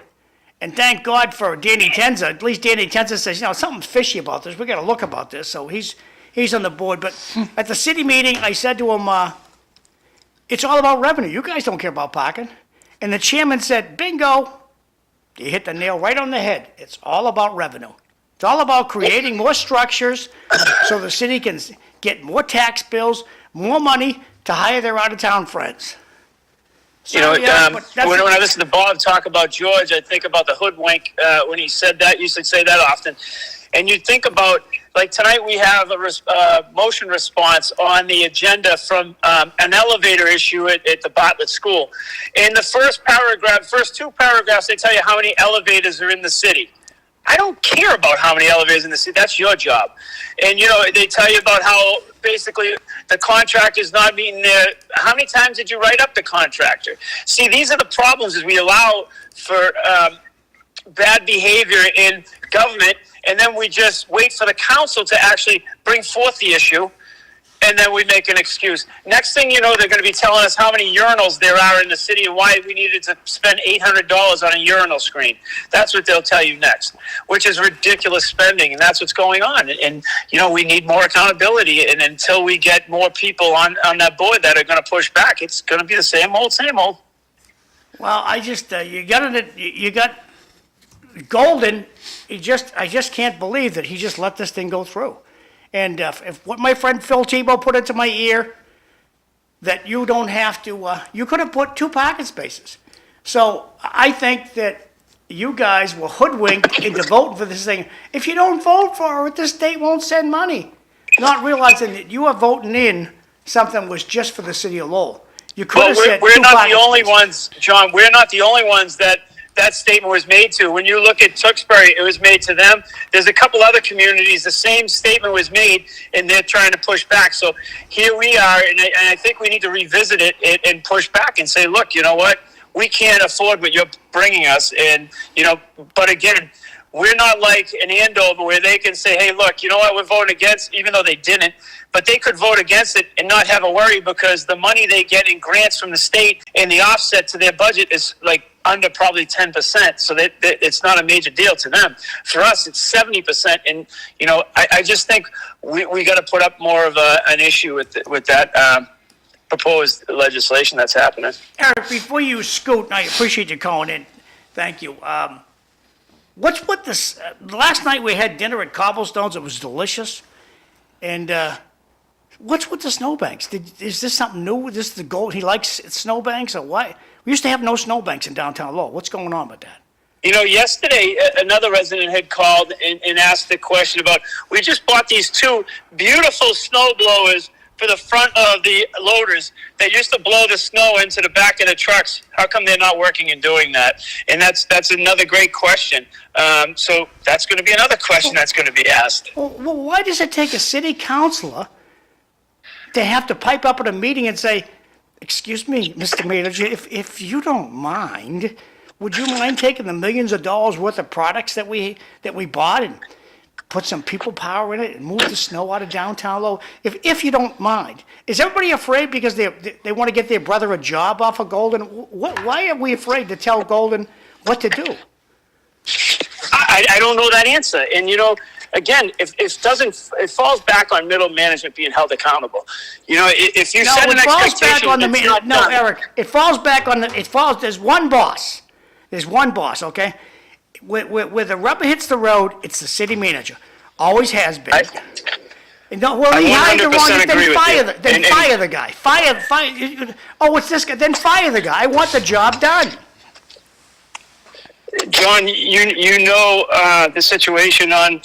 And thank God for Danny Tenza. At least Danny Tenza says, something's fishy about this. We got to look about this. So he's on the board. But at the city meeting, I said to him, it's all about revenue. You guys don't care about parking. And the chairman said, bingo. You hit the nail right on the head. It's all about revenue. It's all about creating more structures so the city can get more tax bills, more money to hire their out-of-town friends. So, when I listen to Bob talk about George, I think about the hoodwink when he said that. He used to say that often. And you think about, like tonight we have a motion response on the agenda from an elevator issue at the Bartlett School. In the first 2 paragraphs, they tell you how many elevators are in the city. I don't care about how many elevators in the city. That's your job. And, they tell you about how basically the contractor's not meeting their... How many times did you write up the contractor? See, these are the problems is we allow for bad behavior in government, and then we just wait for the council to actually bring forth the issue, and then we make an excuse. Next thing you know, they're going to be telling us how many urinals there are in the city and why we needed to spend $800 on a urinal screen. That's what they'll tell you next, which is ridiculous spending, and that's what's going on. And we need more accountability, and until we get more people on that board that are going to push back, it's going to be the same old, same old. Well, I just, you got Golden, I just can't believe that he just let this thing go through. And if what my friend Phil Tebow put into my ear, that you don't have to, you could have put 2 parking spaces. So I think that you guys were hoodwinked into voting for this thing. If you don't vote for it, the state won't send money. Not realizing that you are voting in something was just for the city of Lowell. You could have said we're 2 not parking the only spaces. ones, John. We're not the only ones that statement was made to. When you look at Tewksbury, it was made to them. There's a couple other communities, the same statement was made, and they're trying to push back. So here we are, and I think we need to revisit it and push back and say, look, you know what? We can't afford what you're bringing us. And, but again, We're not like an Andover where they can say, hey, look, you know what, we're voting against, even though they didn't. But they could vote against it and not have a worry because the money they get in grants from the state and the offset to their budget is like under probably 10%. So that it's not a major deal to them. For us, it's 70%. And, you know, I just think we got to put up more of an issue with that proposed legislation that's happening. Eric, before you scoot, and I appreciate you calling in. Thank you. What's with this? Last night we had dinner at Cobblestones. It was delicious. And what's with the snowbanks? Is this something new? Is this the goal? He likes snowbanks or what? We used to have no snowbanks in downtown Lowell. What's going on with that? You know, yesterday, another resident had called and asked the question about, we just bought these two beautiful snow blowers for the front of the loaders that used to blow the snow into the back of the trucks. How come they're not working and doing that? And that's another great question. So that's going to be another question that's going to be asked. Well, why does it take a city councilor to have to pipe up at a meeting and say, excuse me, Mr. Manager, if you don't mind, would you mind taking the millions of dollars worth of products that we bought and put some people power in it and move the snow out of downtown Lowell? If you don't mind. Is everybody afraid because they want to get their brother a job off of Golden? Why are we afraid to tell Golden what to do? I don't know that answer. And, you know, again, it falls back on middle management being held accountable. You know, if you set an expectation, it's not done. Eric, it falls back on there's one boss. There's one boss, okay? Where the rubber hits the road, it's the city manager. Always has been. I he hired the 100% agree with you. Then fire the guy. Fire. Oh, it's this guy. Then fire the guy. I want the job done. John, you know the situation on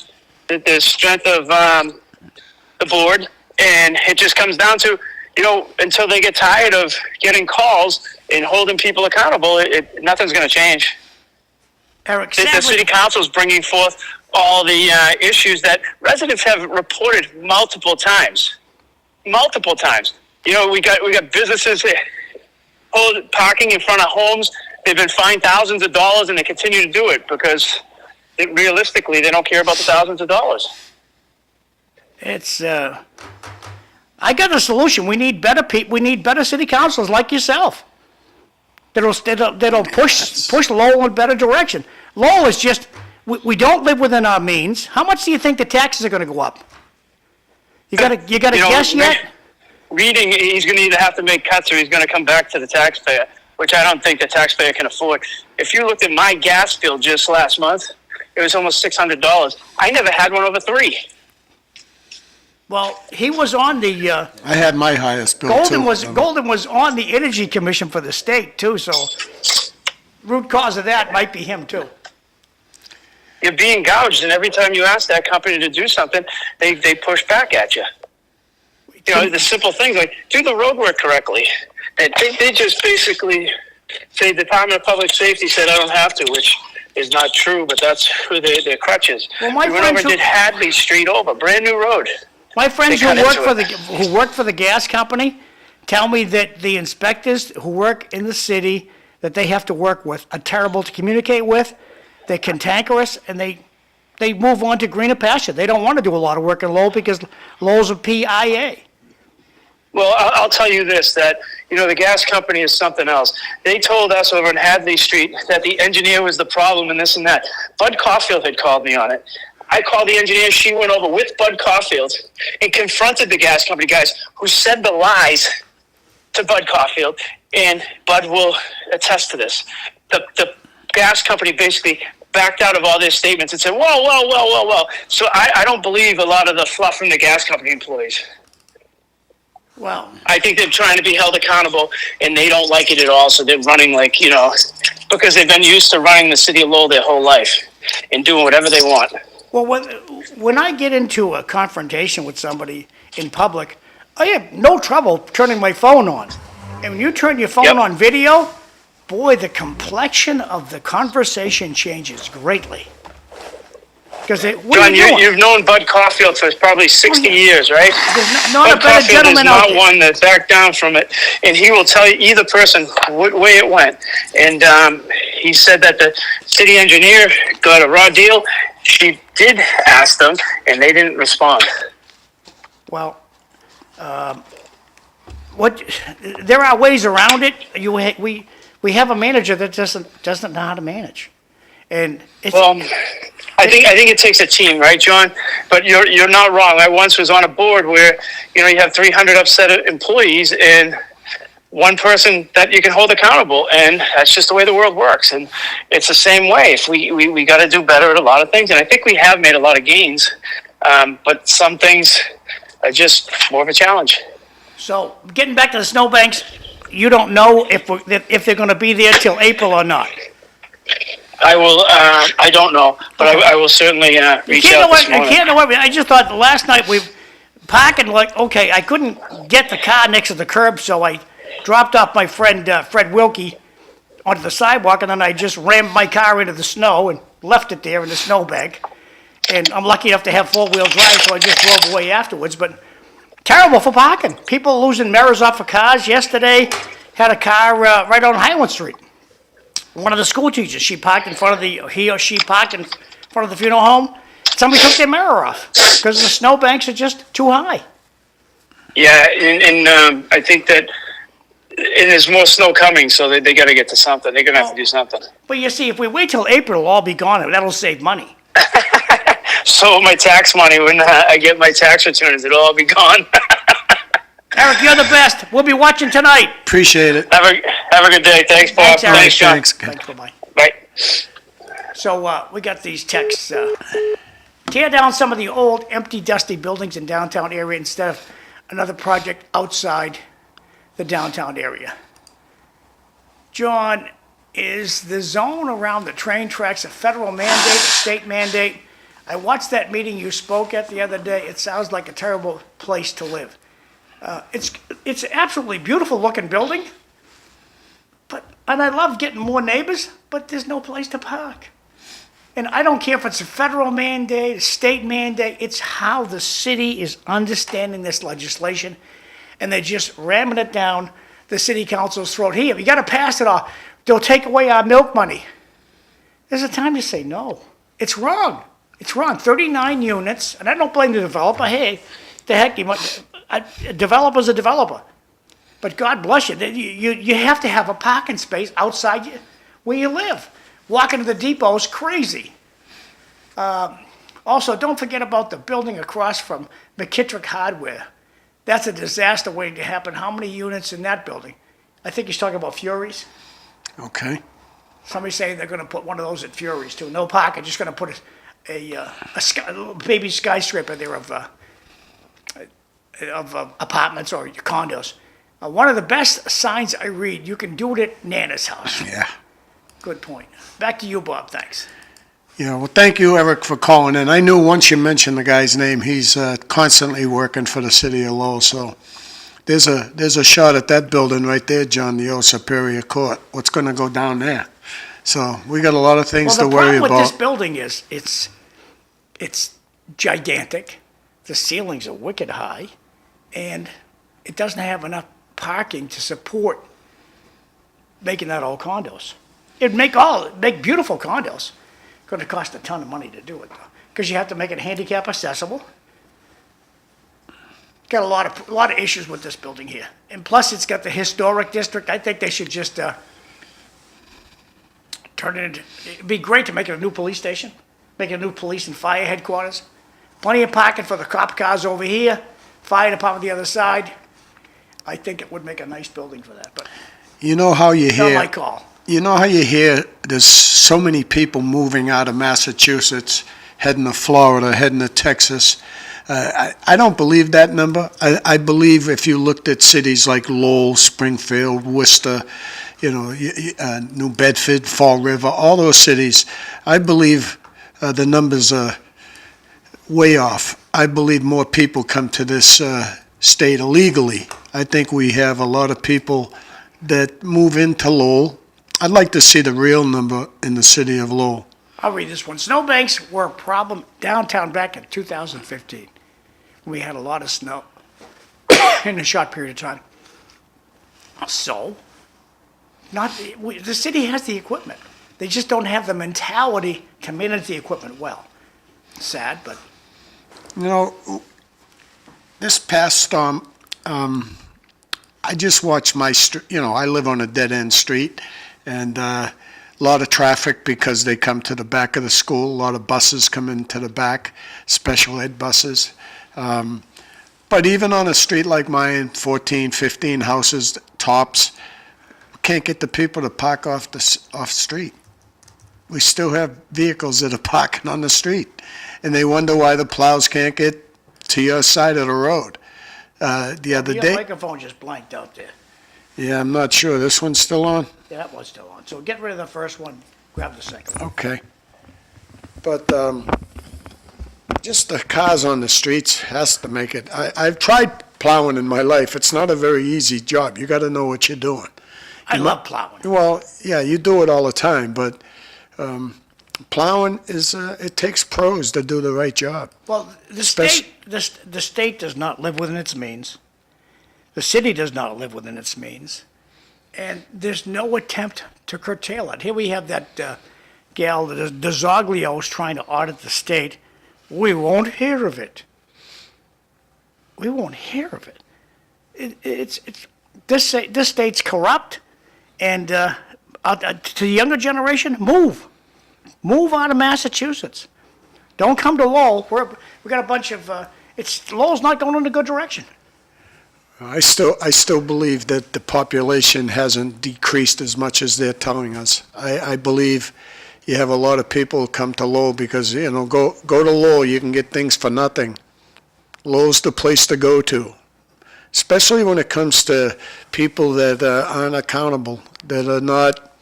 the strength of the board, and it just comes down to, you know, until they get tired of getting calls and holding people accountable, nothing's going to change. Eric, The city council is bringing forth all the issues that residents have reported multiple times. Multiple times. You know, we got businesses that hold parking in front of homes. They've been fined thousands of dollars, and they continue to do it because realistically, they don't care about the thousands of dollars. It's I got a solution. We need better people. We need better city councilors like yourself. That'll push Lowell in a better direction. Lowell is just, we don't live within our means. How much do you think the taxes are going to go up? You got a guess yet? Reading, he's going to either have to make cuts or he's going to come back to the taxpayer, which I don't think the taxpayer can afford. If you looked at my gas bill just last month, it was almost $600. I never had one over $3. Well, he was on the, I had my highest bill too. Golden was on the Energy Commission for the state too, so root cause of that might be him too. You're being gouged, and every time you ask that company to do something, they push back at you. You know, the simple things like do the road work correctly. They just basically say the Department of Public Safety said I don't have to, which is not true, but that's who their crutch is. Well, we went over and did Hadley Street over, brand new road. My friends who work for the gas company tell me that the inspectors who work in the city that they have to work with are terrible to communicate with. They're cantankerous, and they move on to greener pasture. They don't want to do a lot of work in Lowell because Lowell's a PIA. Well, I'll tell you this, that, you know, the gas company is something else. They told us over in Hadley Street that the engineer was the problem and this and that. Bud Caulfield had called me on it. I called the engineer. She went over with Bud Caulfield and confronted the gas company guys who said the lies to Bud Caulfield, and Bud will attest to this. The gas company basically backed out of all their statements and said, well. So I don't believe a lot of the fluff from the gas company employees. Well, I think they're trying to be held accountable, and they don't like it at all, so they're running like, you know, because they've been used to running the city of Lowell their whole life and doing whatever they want. well, when I get into a confrontation with somebody in public, I have no trouble turning my phone on. And when you turn your phone on video, boy, the complexion of the conversation changes greatly. Because what John, are you doing? you've known Bud Caulfield for probably 60 years, right? There's not a Bud better Caulfield is gentleman out not there. one that backed down from it, and he will tell you either person what way it went. And he said that the city engineer got a raw deal. She did ask them, and they didn't respond. Well, there are ways around it. We have a manager that doesn't know how to manage. And it's, Well, I think it takes a team, right, John? But you're not wrong. I once was on a board where you have 300 upset employees and one person that you can hold accountable, and that's just the way the world works. And it's the same way. If we got to do better at a lot of things, and I think we have made a lot of gains, but some things are just more of a challenge. so getting back to the snowbanks, you don't know if they're going to be there till April or not. I will. I don't know, but I will certainly reach out this morning. I can't know everything. I just thought last night we parking okay, I couldn't get the car next to the curb, so I dropped off my friend Fred Wilkie onto the sidewalk, and then I just rammed my car into the snow and left it there in the snowbank. And I'm lucky enough to have four-wheel drive, so I just drove away afterwards. But terrible for parking. People losing mirrors off of cars. Yesterday, had a car right on Highland Street. One of the school teachers, she parked in front of he or she parked in front of the funeral home. Somebody took their mirror off because the snowbanks are just too high. Yeah, and I think that and there's more snow coming, so they got to get to something. They're gonna have to do something. But you see, if we wait till April, it'll all be gone, and that'll save money. So my tax money, when I get my tax returns, it'll all be gone. Eric, you're the best. We'll be watching tonight. Appreciate it. Have a good day. Thanks, Bob. Thanks, Eric. Thanks, John. Thanks. Thanks, bye-bye. Bye. So we got these texts. Tear down some of the old, empty, dusty buildings in downtown area instead of another project outside the downtown area. John, is the zone around the train tracks a federal mandate, a state mandate? I watched that meeting you spoke at the other day. It sounds like a terrible place to live. It's an absolutely beautiful looking building, and I love getting more neighbors, but there's no place to park. And I don't care if it's a federal mandate, a state mandate, it's how the city is understanding this legislation, and they're just ramming it down the city council's throat. Here, you gotta pass it off. They'll take away our milk money. There's a time to say no. It's wrong. It's wrong. 39 units, and I don't blame the developer. Hey, the heck, a developer's a developer. But God bless you, you have to have a parking space outside where you live. Walking to the depot is crazy. Also, don't forget about the building across from McKittrick Hardware. That's a disaster waiting to happen. How many units in that building? I think he's talking about Fury's. Okay. Somebody's saying they're going to put one of those at Fury's too. No parking, just going to put a little baby skyscraper there of apartments or condos. One of the best signs I read, you can do it at Nana's house. Yeah. Good point. Back to you, Bob. Thanks. Yeah, well, thank you, Eric, for calling in. I knew once you mentioned the guy's name, he's constantly working for the city of Lowell, so there's a shot at that building right there, John, the old Superior Court. What's going to go down there? So we got a lot of things to worry Well, the problem with this about. building is it's gigantic. The ceilings are wicked high, and it doesn't have enough parking to support making that all condos. It'd make beautiful condos. Going to cost a ton of money to do it, though, because you have to make it handicap accessible. Got a lot of issues with this building here, and plus it's got the historic district. I think they should just turn it into. It'd be great to make it a new police station, make it a new police and fire headquarters. Plenty of parking for the cop cars over here, fire department the other side. I think it would make a nice building for that, but You know how you not my hear, call. you know how you hear there's so many people moving out of Massachusetts, heading to Florida, heading to Texas. I don't believe that number. I believe if you looked at cities like Lowell, Springfield, Worcester, New Bedford, Fall River, all those cities, I believe the numbers are way off. I believe more people come to this state illegally. I think we have a lot of people that move into Lowell. I'd like to see the real number in the city of Lowell. I'll read this one. Snowbanks were a problem downtown back in 2015. We had a lot of snow in a short period of time. So, the city has the equipment. They just don't have the mentality to manage the equipment well. Sad, but You know, this past storm, I just watched my street. You know, I live on a dead-end street, and a lot of traffic because they come to the back of the school. A lot of buses come into the back, special ed buses. But even on a street like mine, 14, 15 houses, tops, can't get the people to park off the street. We still have vehicles that are parking on the street, and they wonder why the plows can't get to your side of the road. The other your day, microphone just blanked out there. yeah, I'm not sure. This one's still on? Yeah, that was still on. So get rid of the first one, grab the second one. Okay. But just the cars on the streets has to make it. I've tried plowing in my life. It's not a very easy job. You got to know what you're doing. I love plowing. Well, yeah, you do it all the time, but plowing is, it takes pros to do the right job. Well, the Spec- state does not live within its means. The city does not live within its means. And there's no attempt to curtail it. Here we have that gal, DeZoglio's trying to audit the state. We won't hear of it. We won't hear of it. This state's corrupt, and to the younger generation, move out of Massachusetts. Don't come to Lowell. We got a bunch of. Lowell's not going in a good direction. I still believe that the population hasn't decreased as much as they're telling us. I believe you have a lot of people come to Lowell because, you know, go to Lowell, you can get things for nothing. Lowell's the place to go to, especially when it comes to people that aren't accountable, that are not,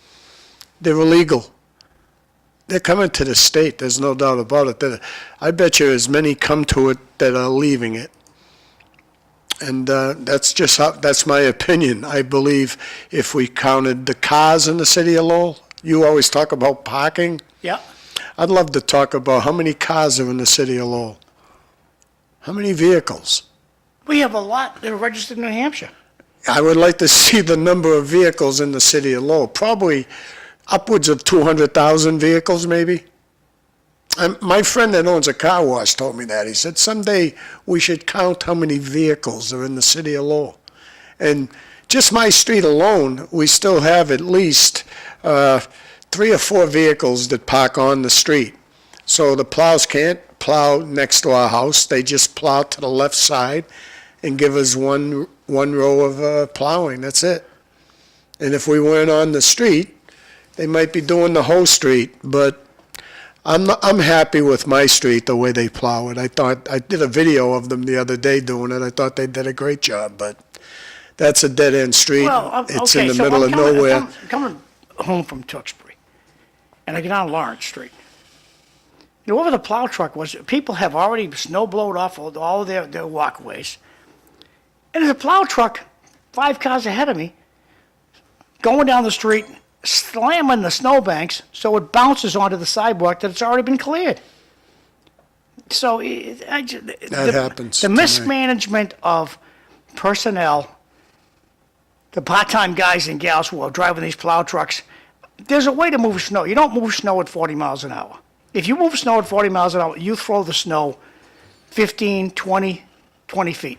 they're illegal. They're coming to the state, there's no doubt about it. I bet you as many come to it that are leaving it. And that's my opinion. I believe if we counted the cars in the city of Lowell, you always talk about parking. Yeah. I'd love to talk about how many cars are in the city of Lowell. How many vehicles? We have a lot that are registered in New Hampshire. I would like to see the number of vehicles in the city of Lowell. Probably upwards of 200,000 vehicles, maybe. My friend that owns a car wash told me that. He said, someday we should count how many vehicles are in the city of Lowell. And just my street alone, we still have at least 3 or 4 vehicles that park on the street. So the plows can't plow next to our house. They just plow to the left side and give us one row of plowing. That's it. And if we weren't on the street, they might be doing the whole street. But I'm happy with my street, the way they plow it. I did a video of them the other day doing it. I thought they did a great job, but that's a dead-end street. Well, It's okay, in the so middle of nowhere. I'm coming home from Tewksbury, and I get on Lawrence Street. Whoever the plow truck was, people have already snow blowed off all their walkways. And there's a plow truck 5 cars ahead of me going down the street, slamming the snowbanks so it bounces onto the sidewalk that it's already been cleared. So That happens The to me. mismanagement of personnel, the part-time guys and gals who are driving these plow trucks, there's a way to move snow. You don't move snow at 40 miles an hour. If you move snow at 40 miles an hour, you throw the snow 15, 20 feet,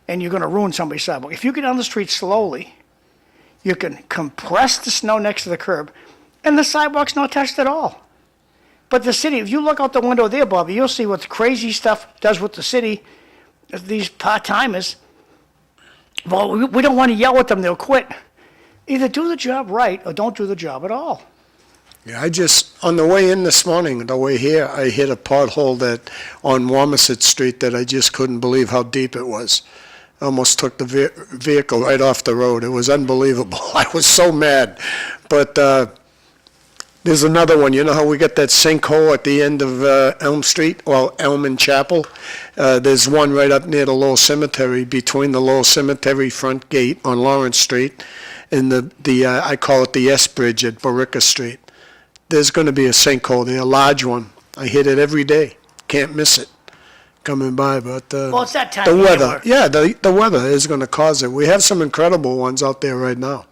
and you're going to ruin somebody's sidewalk. If you get down the street slowly, you can compress the snow next to the curb, and the sidewalk's not touched at all. But the city, if you look out the window there, Bobby, you'll see what the crazy stuff does with the city, these part-timers. Well, we don't want to yell at them, they'll quit. Either do the job right or don't do the job at all. Yeah, on the way in this morning, the way here, I hit a pothole on Wamasett Street that I just couldn't believe how deep it was. Almost took the vehicle right off the road. It was unbelievable. I was so mad. But there's another one. You know how we got that sinkhole at the end of Elm Street? Well, Elm and Chapel. There's one right up near the Lowell Cemetery, between the Lowell Cemetery front gate on Lawrence Street and I call it the S Bridge at Borica Street. there's going to be a sinkhole there, a large one. I hit it every day. Can't miss it coming by. But Well, it's that time the of year weather, where- yeah, the weather is going to cause it. We have some incredible ones out there right now.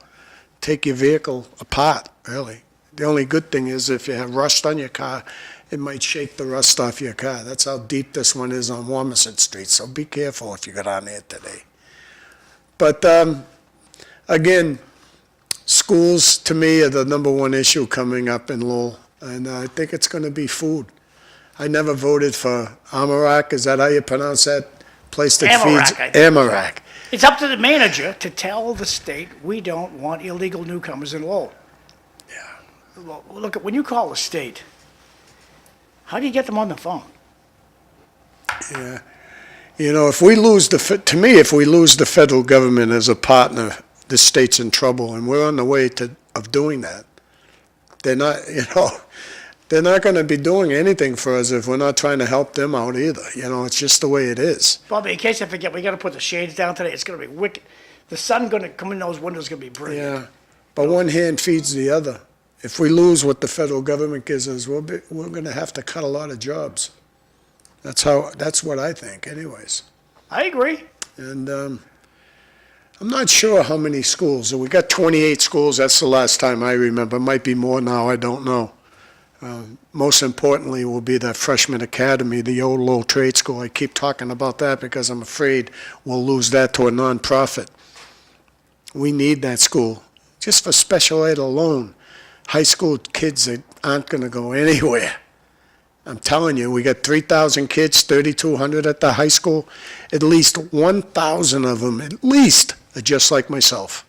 Take your vehicle apart, really. The only good thing is if you have rust on your car, it might shake the rust off your car. That's how deep this one is on Warmison Street, so be careful if you go down there today. But again, schools to me are the number one issue coming up in Lowell, and I think it's going to be food. I never voted for Amarak. Is that how you pronounce that place that Amarak, feeds? I think. Amarak. It's up to the manager to tell the state, we don't want illegal newcomers in Lowell. Yeah. Well, look, when you call the state, how do you get them on the phone? Yeah. You know, if we lose to me, if we lose the federal government as a partner, the state's in trouble, and we're on the way of doing that. They're not, they're not going to be doing anything for us if we're not trying to help them out either. It's just the way it is. Bobby, in case I forget, we got to put the shades down today. It's going to be wicked. The sun going to come in those windows, going to be brilliant. Yeah, but one hand feeds the other. If we lose what the federal government gives us, we're going to have to cut a lot of jobs. That's what I think, anyways. I agree. And I'm not sure how many schools. We got 28 schools. That's the last time I remember. Might be more now. I don't know. Most importantly will be that freshman academy, the old Lowell Trade School. I keep talking about that because I'm afraid we'll lose that to a nonprofit. We need that school just for special ed alone. High school kids that aren't going to go anywhere. I'm telling you, we got 3,000 kids, 3,200 at the high school. At least 1,000 of them, at least, are just like myself.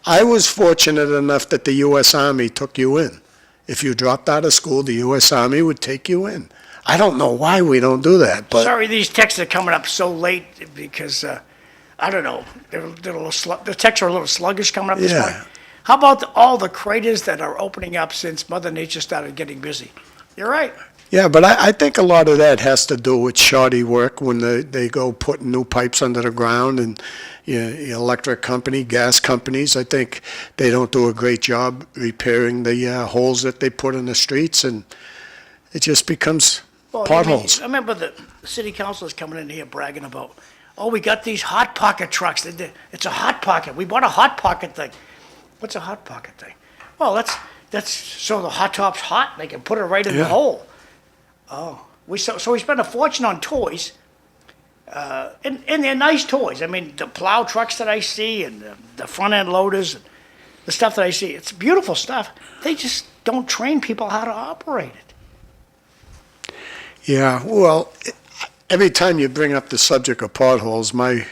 I was fortunate enough that the U.S. Army took you in. If you dropped out of school, the U.S. Army would take you in. I don't know why we don't do that, but Sorry, these texts are coming up so late because, I don't know, they're a little the texts are a little sluggish coming up this Yeah. morning. How about all the craters that are opening up since Mother Nature started getting busy? You're right. yeah, but I think a lot of that has to do with shoddy work when they go putting new pipes under the ground and electric company, gas companies. I think they don't do a great job repairing the holes that they put in the streets, and it just becomes Well, potholes. I remember the city councilors coming in here bragging about, oh, we got these Hot Pocket trucks. It's a Hot Pocket. We bought a Hot Pocket thing. What's a Hot Pocket thing? Well, that's so the hot top's hot. They can put it right in the Yeah. hole. Oh, so we spent a fortune on toys, and they're nice toys. I mean, the plow trucks that I see and the front end loaders, and the stuff that I see, it's beautiful stuff. They just don't train people how to operate it. Yeah, well, every time you bring up the subject of potholes, my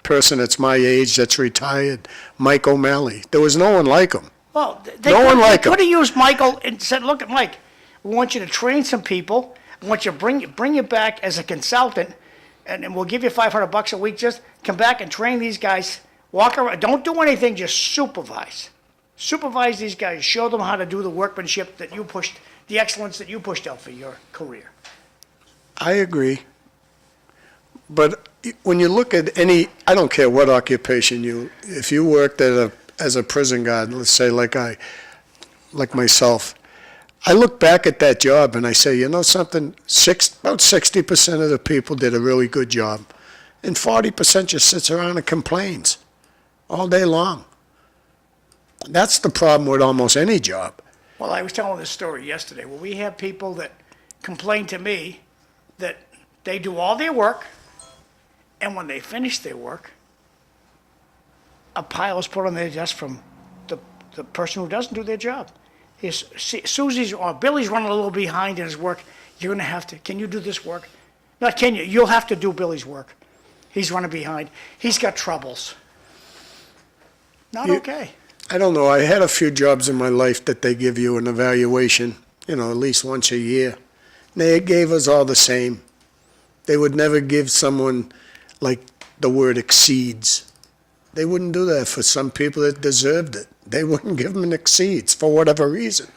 person that's my age that's retired, Mike O'Malley, there was no one like him. Well, they No one like him. could have used Michael and said, look, Mike, we want you to train some people. I want you to bring you back as a consultant, and we'll give you $500 a week. Just come back and train these guys. Walk around. Don't do anything. Just supervise. Supervise these guys. Show them how to do the workmanship that you pushed, the excellence that you pushed out for your career. I agree. But when you look at I don't care what occupation if you worked as a prison guard, let's say like myself, I look back at that job and I say, you know something, about 60% of the people did a really good job, and 40% just sits around and complains all day long. That's the problem with almost any job. Well, I was telling this story yesterday. Well, we have people that complain to me that they do all their work, and when they finish their work, a pile is put on their desk from the person who doesn't do their job. Susie's or Billy's running a little behind in his work. You're going to have to, can you do this work? Not can you, you'll have to do Billy's work. He's running behind. He's got troubles. Not okay. I don't know. I had a few jobs in my life that they give you an evaluation, at least once a year. They gave us all the same. They would never give someone like the word exceeds. They wouldn't do that for some people that deserved it. They wouldn't give them an exceeds for whatever reason.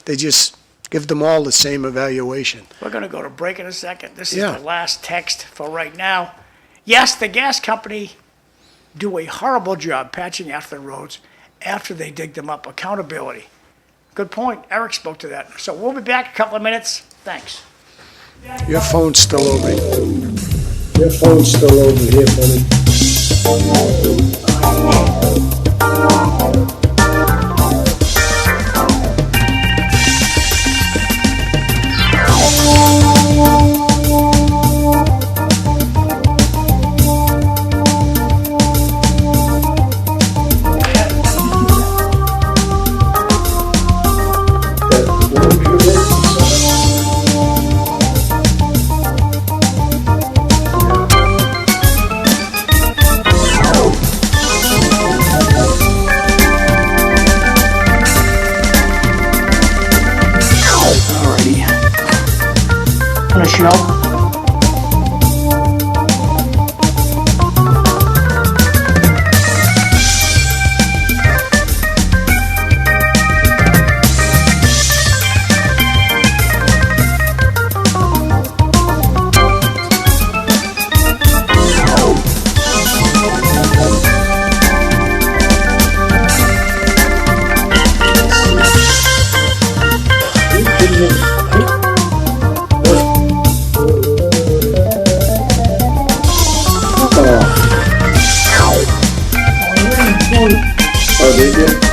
They just give them all the same evaluation. We're going to go to break in a second. This is Yeah. the last text for right now. Yes, the gas company do a horrible job patching after the roads after they dig them up. Accountability. Good point. Eric spoke to that. So we'll be back in a couple of minutes. Thanks. Your phone's still over. Your phone's still over here, buddy. Oh, did you?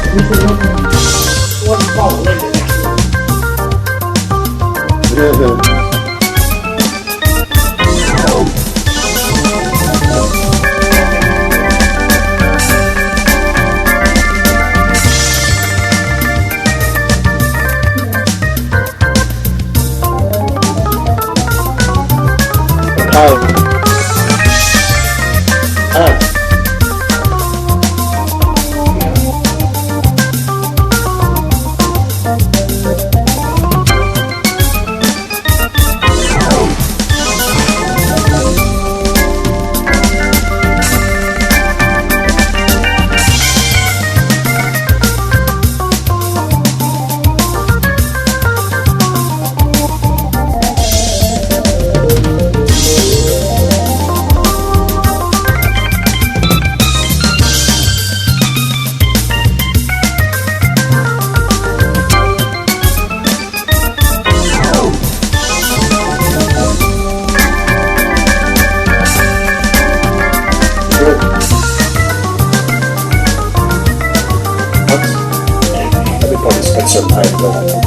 Everybody's got some hype though.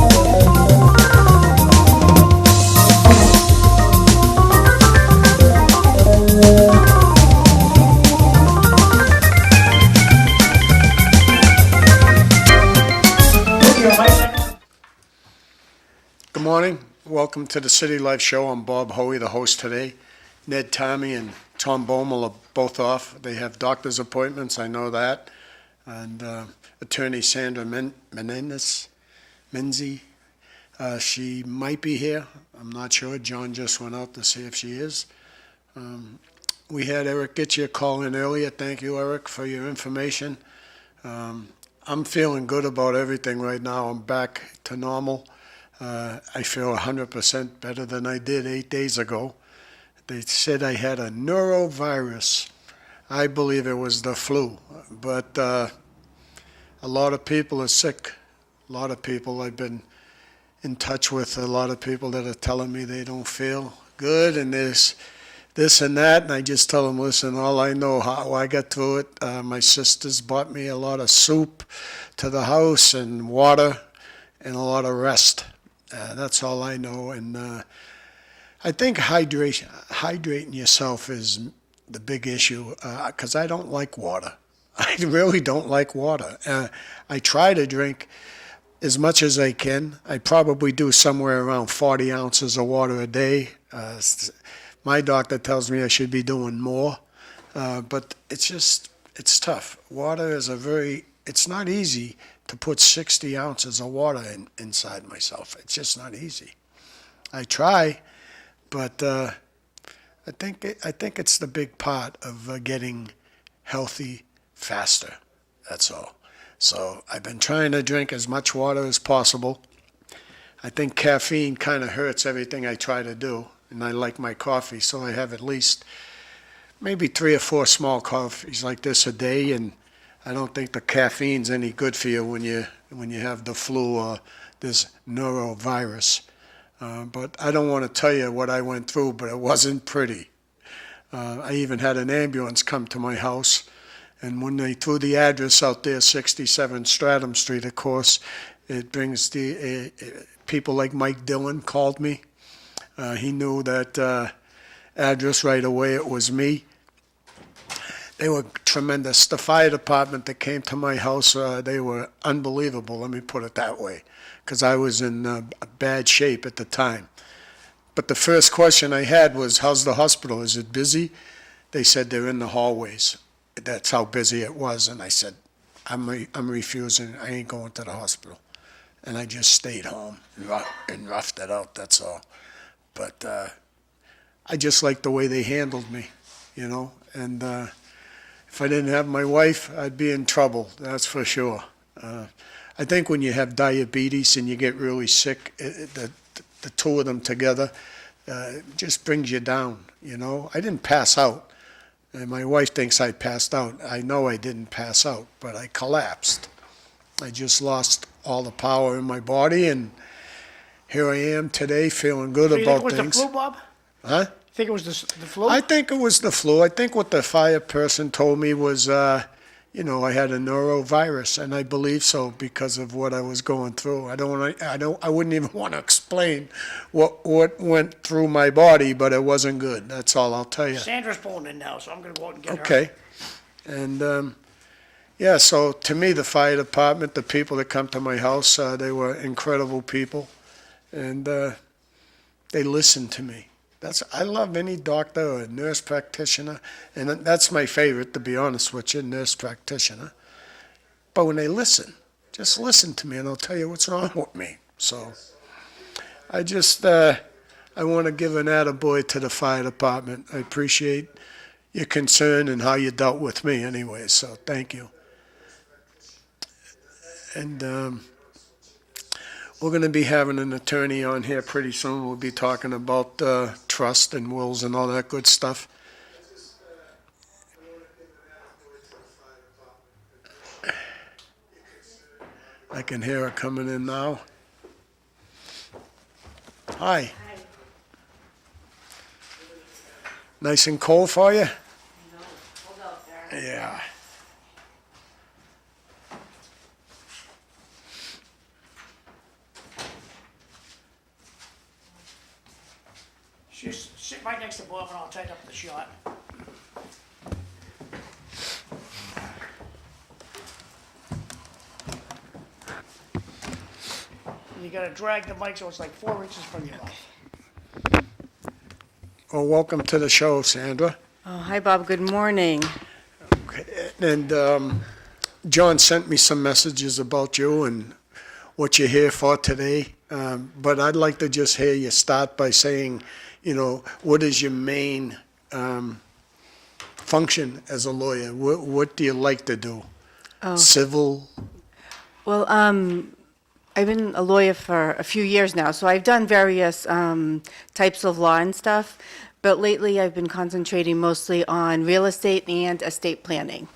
Good morning. Welcome to the City Life Show. I'm Bob Hoey, the host today. Ned Tarmey and Tom Bomil are both off. They have doctor's appointments, I know that. And Atty Sandra Meneses, she might be here. I'm not sure. John just went out to see if she is. We had Eric get you a call in earlier. Thank you, Eric, for your information. I'm feeling good about everything right now. I'm back to normal. I feel 100% better than I did 8 days ago. They said I had a neurovirus. I believe it was the flu, but a lot of people are sick. A lot of people, I've been in touch with a lot of people that are telling me they don't feel good and this and that, and I just tell them, listen, all I know how I got through it, my sisters bought me a lot of soup to the house and water and a lot of rest. That's all I know, and I think hydrating yourself is the big issue, because I don't like water. I really don't like water. I try to drink as much as I can. I probably do somewhere around 40 ounces of water a day. My doctor tells me I should be doing more, but it's tough. Water is it's not easy to put 60 ounces of water inside myself. It's just not easy. I try, but I think it's the big part of getting healthy faster. That's all. So I've been trying to drink as much water as possible. I think caffeine kind of hurts everything I try to do, and I like my coffee, so I have at least maybe 3 or 4 small coffees like this a day, and I don't think the caffeine's any good for you when you have the flu or this norovirus. But I don't want to tell you what I went through, but it wasn't pretty. I even had an ambulance come to my house, and when they threw the address out there, 67 Stratham Street, of course, it brings the people like Mike Dillon called me. He knew that address right away. It was me. They were tremendous. The fire department that came to my house, they were unbelievable, let me put it that way, because I was in bad shape at the time. But the first question I had was, how's the hospital? Is it busy? They said they're in the hallways. That's how busy it was. And I said, I'm refusing. I ain't going to the hospital. And I just stayed home and roughed it out, that's all. But I just liked the way they handled me, you know. And if I didn't have my wife, I'd be in trouble, that's for sure. I think when you have diabetes and you get really sick, the two of them together just brings you down, you know. I didn't pass out. And my wife thinks I passed out. I know I didn't pass out, but I collapsed. I just lost all the power in my body, and here I am today feeling good So you think about it was things. the flu, Bob? Huh? You think it was the flu? I think it was the flu. I think what the fire person told me was, you know, I had a norovirus, and I believe so because of what I was going through. I wouldn't even want to explain what went through my body, but it wasn't good. That's all I'll tell you. Sandra's pulling in now, so I'm going to go out and get her. Okay. And, yeah, so to me, the fire department, the people that come to my house, they were incredible people, and they listened to me. I love any doctor or nurse practitioner, and that's my favorite, to be honest with you, nurse practitioner. But when they listen, just listen to me, and I'll tell you what's wrong with me. So I just, I want to give an attaboy to the fire department. I appreciate your concern and how you dealt with me anyway, so thank you. And we're going to be having an attorney on here pretty soon. We'll be talking about trust and wills and all that good stuff. I can hear her coming in now. Hi. Nice and cold for you? Yeah. Just sit right next to Bob and I'll tighten up the shot. You gotta drag the mic so it's like 4 inches from your mouth. Well, welcome to the show, Sandra. Oh, hi, Bob. Good morning. Okay. And John sent me some messages about you and what you're here for today. But I'd like to just hear you start by saying, you know, what is your main function as a lawyer? What do you like to do? Oh. Civil? Well, I've been a lawyer for a few years now, so I've done various types of law and stuff. But lately, I've been concentrating mostly on real estate and estate planning.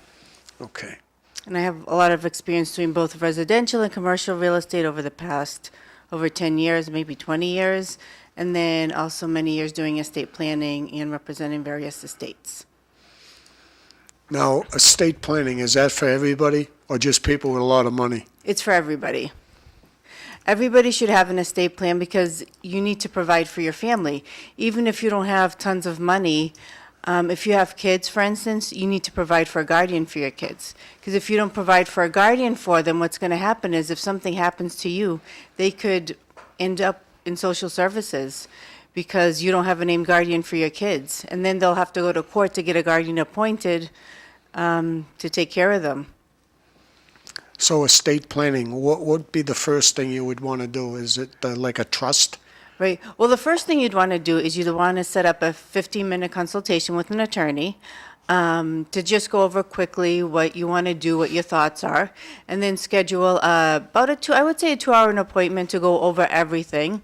Okay. And I have a lot of experience doing both residential and commercial real estate over the past over 10 years, maybe 20 years, and then also many years doing estate planning and representing various estates. Now, estate planning, is that for everybody or just people with a lot of money? It's for everybody. Everybody should have an estate plan because you need to provide for your family. Even if you don't have tons of money, if you have kids, for instance, you need to provide for a guardian for your kids. Because if you don't provide for a guardian for them, what's going to happen is if something happens to you, they could end up in social services because you don't have a named guardian for your kids. And then they'll have to go to court to get a guardian appointed to take care of them. So estate planning, what would be the first thing you would want to do? Is it like a trust? Right. Well, the first thing you'd want to do is you'd want to set up a 15-minute consultation with an attorney to just go over quickly what you want to do, what your thoughts are, and then schedule about a 2-hour appointment to go over everything.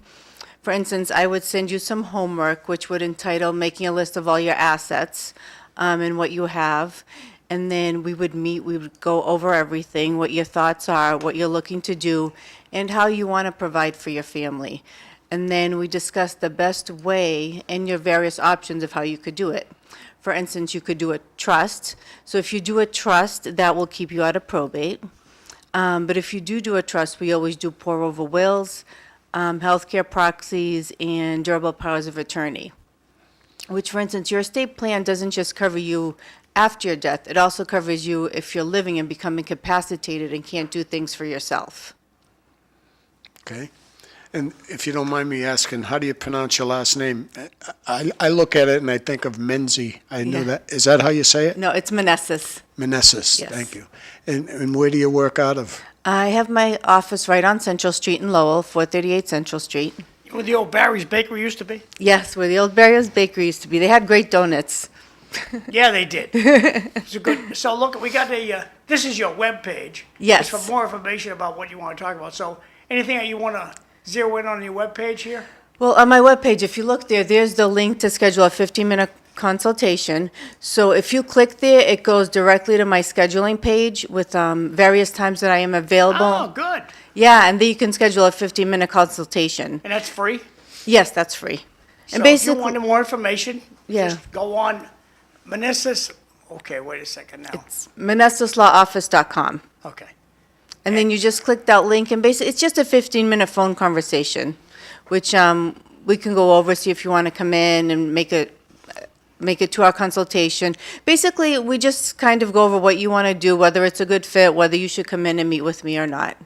For instance, I would send you some homework, which would entitle making a list of all your assets and what you have. And then we would meet, we would go over everything, what your thoughts are, what you're looking to do, and how you want to provide for your family. And then we discuss the best way and your various options of how you could do it. For instance, you could do a trust. So if you do a trust, that will keep you out of probate. But if you do a trust, we always do pour over wills, healthcare proxies, and durable powers of attorney. Which, for instance, your estate plan doesn't just cover you after your death, it also covers you if you're living and become incapacitated and can't do things for yourself. Okay. And if you don't mind me asking, how do you pronounce your last name? I look at it and I think of Menzie. I know Yeah. that. Is that how you say it? No, it's Meneses. Meneses. Yes. Thank you. And where do you work out of? I have my office right on Central Street in Lowell, 438 Central Street. Where the old Barry's Bakery used to be? Yes, where the old Barrios Bakery used to be. They had great donuts. Yeah, they did. It's a good. So look, we got this is your webpage. Yes. It's for more information about what you want to talk about. So anything that you want to zero in on your webpage here? Well, on my webpage, if you look there, there's the link to schedule a 15-minute consultation. So if you click there, it goes directly to my scheduling page with various times that I am available. Oh, good. Yeah, and then you can schedule a 15-minute consultation. And that's free? Yes, that's free. So And if basically, you wanted more information, Yeah. just go on Meneses. Okay, wait a second now. it's MenesesLawOffice.com. Okay. And then you just click that link, and basically, it's just a 15-minute phone conversation, which we can go over, see if you want to come in and make a 2-hour consultation. Basically, we just kind of go over what you want to do, whether it's a good fit, whether you should come in and meet with me or not.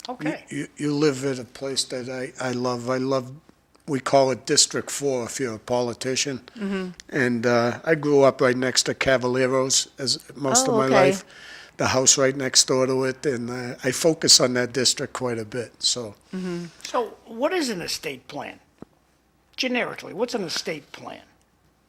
Okay. You live at a place that I love. We call it District 4 if you're a politician. Mm-hmm. And I grew up right next to Cavalieros as most of Oh, my okay. life. The house right next door to it, and I focus on that district quite a bit, so. So what is an estate plan? Generically, what's an estate plan?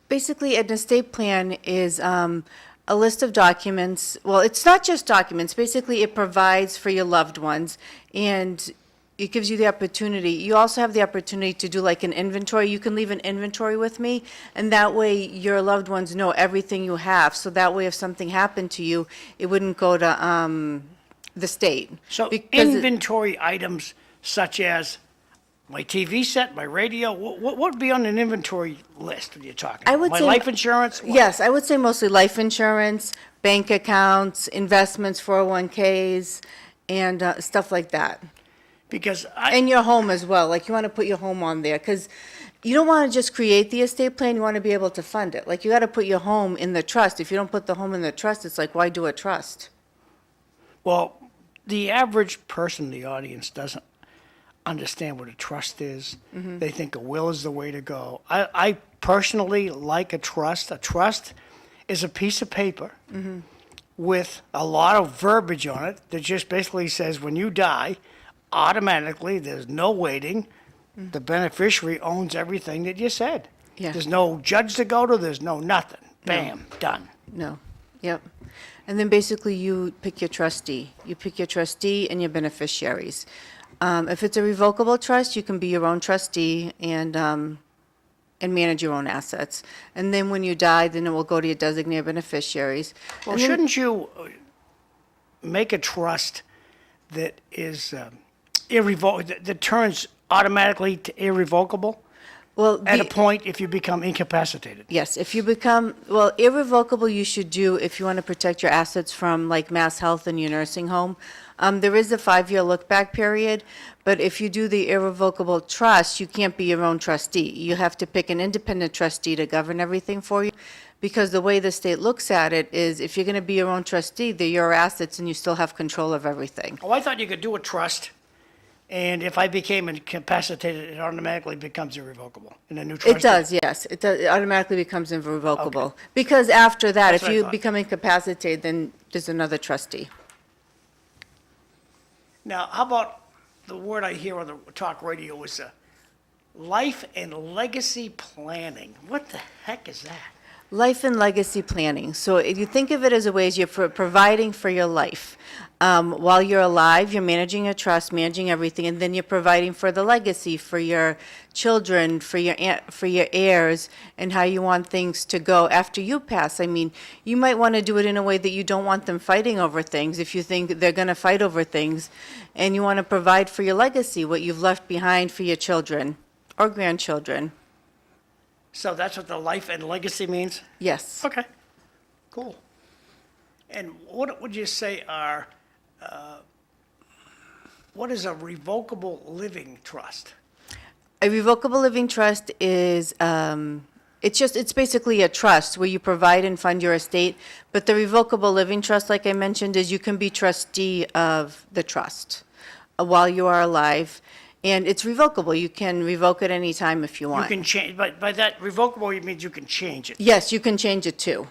Basically, an estate plan is a list of documents. Well, it's not just documents. Basically, it provides for your loved ones, and it gives you the opportunity. You also have the opportunity to do like an inventory. You can leave an inventory with me, and that way your loved ones know everything you have. So that way, if something happened to you, it wouldn't go to the state. So Because it- inventory items such as my TV set, my radio, what would be on an inventory list are you talking I about? would My say- life insurance? What? Yes, I would say mostly life insurance, bank accounts, investments, 401ks, and stuff like that. Because And your home as well, like you want to put your home on there, because you don't want to just create the estate plan, you want to be able to fund it. Like, you got to put your home in the trust. If you don't put the home in the trust, it's like, why do a trust? well, the average person in the audience doesn't understand what a trust is. Mm-hmm. They think a will is the way to go. I personally like a trust. A trust is a piece of paper Mm-hmm. with a lot of verbiage on it that just basically says when you die, automatically, there's no waiting. The beneficiary owns everything that you said. Yeah. There's no judge to go to, there's no nothing. Bam, done. No, yep. And then basically you pick your trustee. You pick your trustee and your beneficiaries. If it's a revocable trust, you can be your own trustee and manage your own assets. And then when you die, then it will go to your designated beneficiaries. Well, And then- shouldn't you make a trust that is irrevocable, that turns automatically to irrevocable Well, at a the- point if you become incapacitated? Yes, if you become, well, irrevocable you should do if you want to protect your assets from like mass health in your nursing home. There is a 5-year look-back period, but if you do the irrevocable trust, you can't be your own trustee. You have to pick an independent trustee to govern everything for you, because the way the state looks at it is if you're going to be your own trustee, they're your assets and you still have control of everything. Oh, I thought you could do a trust, and if I became incapacitated, it automatically becomes irrevocable in a new trust. It does, yes. It does, it automatically becomes irrevocable. Because after that, That's if what I you thought. become incapacitated, then there's another trustee. Now, how about the word I hear on the talk radio is life and legacy planning? What the heck is that? Life and legacy planning. So if you think of it as a way as you're providing for your life. While you're alive, you're managing a trust, managing everything, and then you're providing for the legacy, for your children, for your heirs, and how you want things to go after you pass. I mean, you might want to do it in a way that you don't want them fighting over things, if you think they're going to fight over things, and you want to provide for your legacy, what you've left behind for your children or grandchildren. So that's what the life and legacy means? Yes. Okay, cool. And what would you say are, what is a revocable living trust? A revocable living trust is, it's basically a trust where you provide and fund your estate. But the revocable living trust, like I mentioned, is you can be trustee of the trust while you are alive. And it's revocable. You can revoke it any time if you You want. can change, but by that revocable, it means you can change it. Yes, you can change it too.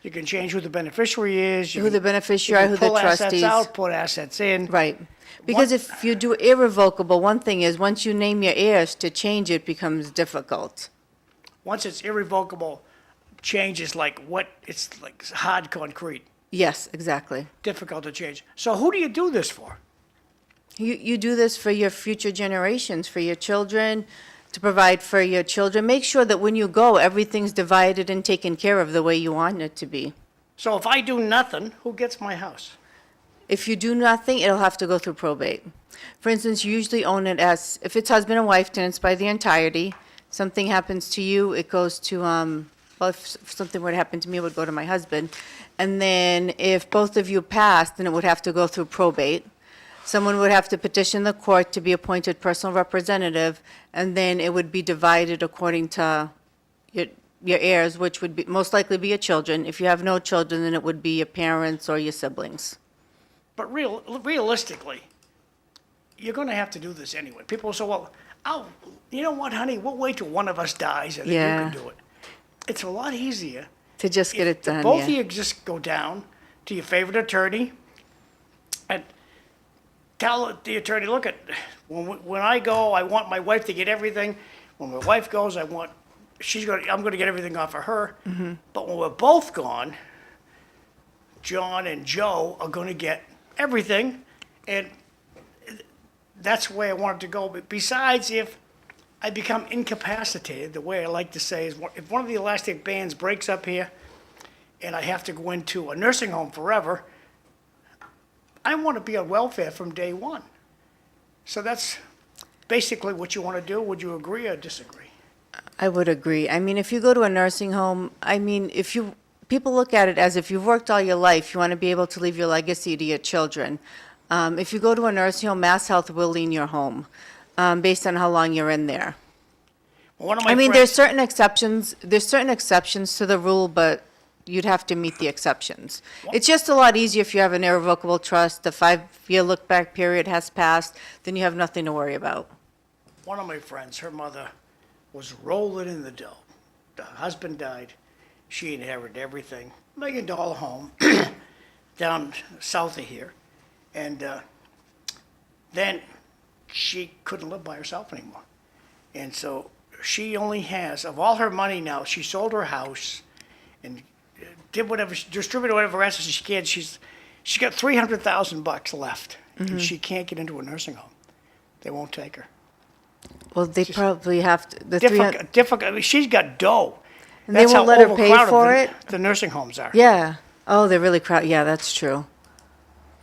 You can change who the beneficiary is. you Who the can- beneficiary, you who can the pull assets trustees. out, put assets in. Right. Because if you do irrevocable, one thing is, once you name your heirs, to change it becomes difficult. Once it's irrevocable, change is like it's like hard concrete, Yes, exactly. difficult to change. So who do you do this for? You do this for your future generations, for your children, to provide for your children. Make sure that when you go, everything's divided and taken care of the way you want it to be. So if I do nothing, who gets my house? If you do nothing, it'll have to go through probate. For instance, you usually own it as, if it's husband and wife, then it's by the entirety. Something happens to you, it goes to, well, if something would happen to me, it would go to my husband. And then if both of you passed, then it would have to go through probate. Someone would have to petition the court to be appointed personal representative, and then it would be divided according to your heirs, which would be, most likely be your children. If you have no children, then it would be your parents or your siblings. But realistically, you're going to have to do this anyway. People say, well, you know what, honey, we'll wait till one of us dies and then you Yeah. can do it. It's a lot easier. To just get it done, Both of yeah. you just go down to your favorite attorney and tell the attorney, look, when I go, I want my wife to get everything. When my wife goes, I'm going to get everything off of her. Mm-hmm. But when we're both gone, John and Joe are going to get everything. And that's the way I want it to go. But besides, if I become incapacitated, the way I like to say is, if one of the elastic bands breaks up here and I have to go into a nursing home forever, I want to be on welfare from day one. So that's basically what you want to do. Would you agree or disagree? I would agree. I mean, if you go to a nursing home, I mean, people look at it as if you've worked all your life, you want to be able to leave your legacy to your children. If you go to a nursing home, Mass Health will lien your home, based on how long you're in there. One of my I mean, friends, there's certain exceptions to the rule, but you'd have to meet the exceptions. It's just a lot easier if you have an irrevocable trust, the 5-year look-back period has passed, then you have nothing to worry about. one of my friends, her mother was rolling in the dough. The husband died. She inherited everything. $1 million home down south of here. And then she couldn't live by herself anymore. And so she only has, of all her money now, she sold her house and did whatever, distributed whatever assets she can. She's got $300,000 left, and she can't get into a nursing home. They won't take her. Well, they probably have to, Difficult. I mean, she's got dough. And they That's won't how let her pay overcrowded for it? The nursing homes are. yeah. Oh, they're really crowded, yeah, that's true.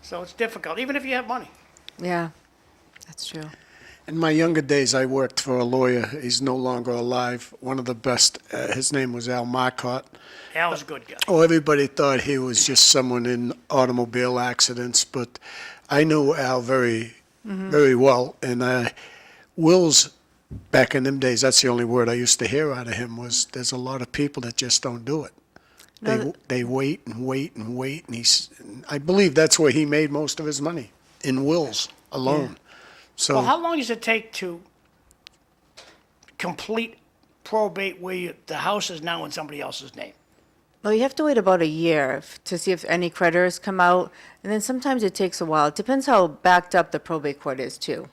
So it's difficult, even if you have money. Yeah, that's true. In my younger days, I worked for a lawyer. He's no longer alive. One of the best. His name was Al Marcotte. Al was a good guy. Oh, everybody thought he was just someone in automobile accidents, but I knew Al very, very well. And wills, back in them days, that's the only word I used to hear out of him was, there's a lot of people that just don't do it. They wait and wait and wait, and I believe that's where he made most of his money, in wills alone. So Well, how long does it take to complete probate where the house is now in somebody else's name? Well, you have to wait about a year to see if any creditors come out, and then sometimes it takes a while. It depends how backed up the probate court is, too.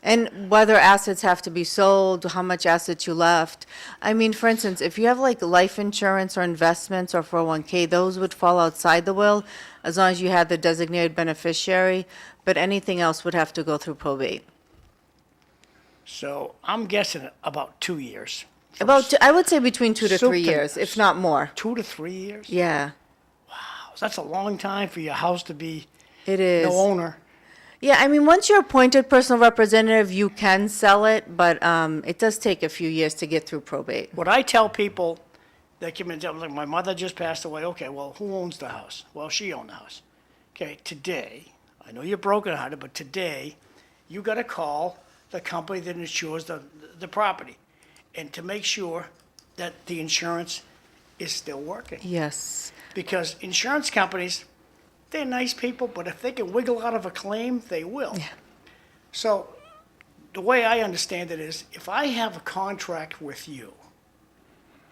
And whether assets have to be sold, how much assets you left. I mean, for instance, if you have like life insurance or investments or 401k, those would fall outside the will as long as you had the designated beneficiary, but anything else would have to go through probate. So I'm guessing about 2 years. I would say between 2 to Soup 3 to years, if not more. 2 to 3 years? Yeah, So that's a long time for your house to be it is. no owner. Yeah, I mean, once you're appointed personal representative, you can sell it, but it does take a few years to get through probate. What I tell people that come in and tell me, like, my mother just passed away. Okay, well, who owns the house? Well, she owned the house. Okay, today, I know you're brokenhearted, but today, you got to call the company that insures the property, and to make sure that the insurance is still working. Yes. Because insurance companies, they're nice people, but if they can wiggle out of a claim, they will. Yeah. So the way I understand it is, if I have a contract with you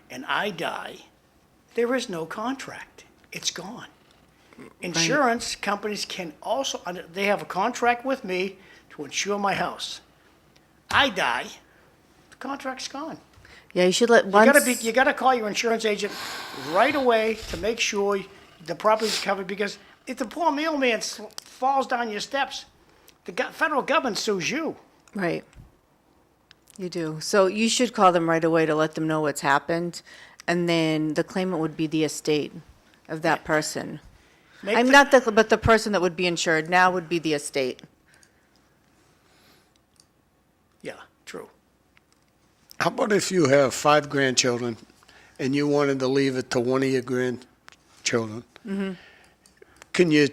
and I die, there is no contract. It's gone. Insurance companies can also, they have a contract with me to insure my house. I die, the contract's gone. Yeah, you should let You gotta call your insurance agent right away to make sure the property's covered, because if the poor mailman falls down your steps, the federal government sues you. Right. You do. So you should call them right away to let them know what's happened, and then the claimant would be the estate of that person. But the person that would be insured now would be the estate. Yeah, true. How about if you have 5 grandchildren and you wanted to leave it to one of your grandchildren? Mm-hmm. Can your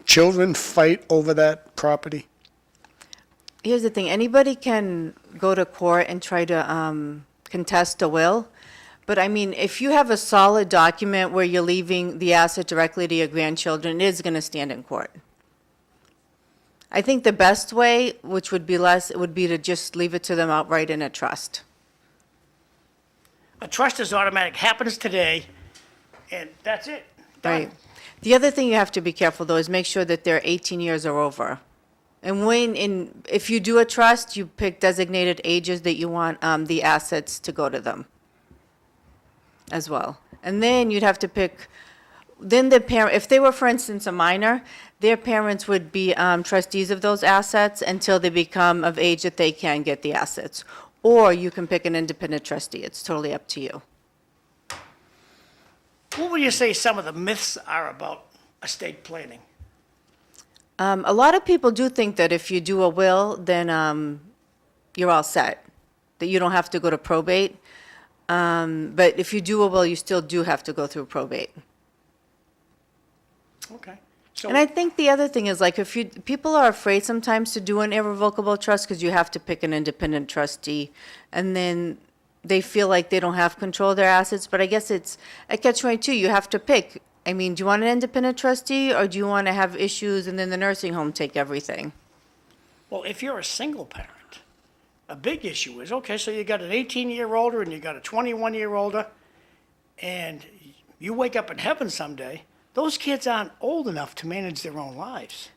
children fight over that property? Here's the thing, anybody can go to court and try to contest a will, but I mean, if you have a solid document where you're leaving the asset directly to your grandchildren, it is going to stand in court. I think the best way, which would be less, would be to just leave it to them outright in a trust. A trust is automatic, happens today, and that's it. Done. Right. The other thing you have to be careful, though, is make sure that they're 18 years or over. And if you do a trust, you pick designated ages that you want the assets to go to them as well. And then you'd have to pick, then the parent, if they were, for instance, a minor, their parents would be trustees of those assets until they become of age that they can get the assets. Or you can pick an independent trustee. It's totally up to you. What would you say some of the myths are about estate planning? A lot of people do think that if you do a will, then you're all set, that you don't have to go to probate. But if you do a will, you still do have to go through probate. Okay. So, And I think the other thing is, like, people are afraid sometimes to do an irrevocable trust because you have to pick an independent trustee, and then they feel like they don't have control of their assets. But I guess it's a catch-22. You have to pick. I mean, do you want an independent trustee, or do you want to have issues and then the nursing home take everything? well, if you're a single parent, a big issue is, okay, so you got an 18-year-older and you got a 21-year-older, and you wake up in heaven someday, those kids aren't old enough to manage their own lives.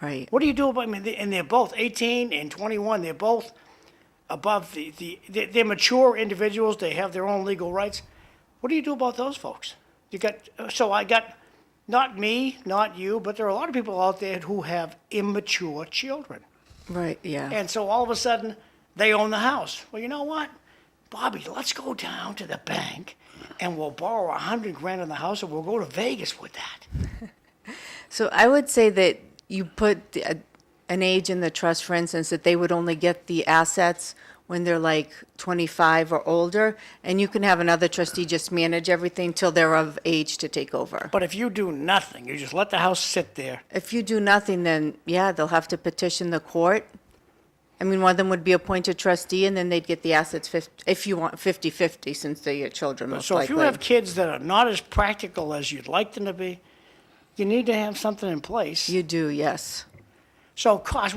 Right. What do you do about, I mean, and they're both 18 and 21, they're both above they're mature individuals, they have their own legal rights. What do you do about those folks? I got, not me, not you, but there are a lot of people out there who have immature children. Right, yeah. And so all of a sudden, they own the house. Well, you know what? Bobby, let's go down to the bank and we'll borrow $100,000 on the house and we'll go to Vegas with that. So I would say that you put an age in the trust, for instance, that they would only get the assets when they're like 25 or older, and you can have another trustee just manage everything till they're of age to take over. But if you do nothing, you just let the house sit there. If you do nothing, then, yeah, they'll have to petition the court. I mean, one of them would be appointed trustee, and then they'd get the assets if you want 50-50, since they're your children, most So if likely. you have kids that are not as practical as you'd like them to be, you need to have something in place. You do, yes. So cost,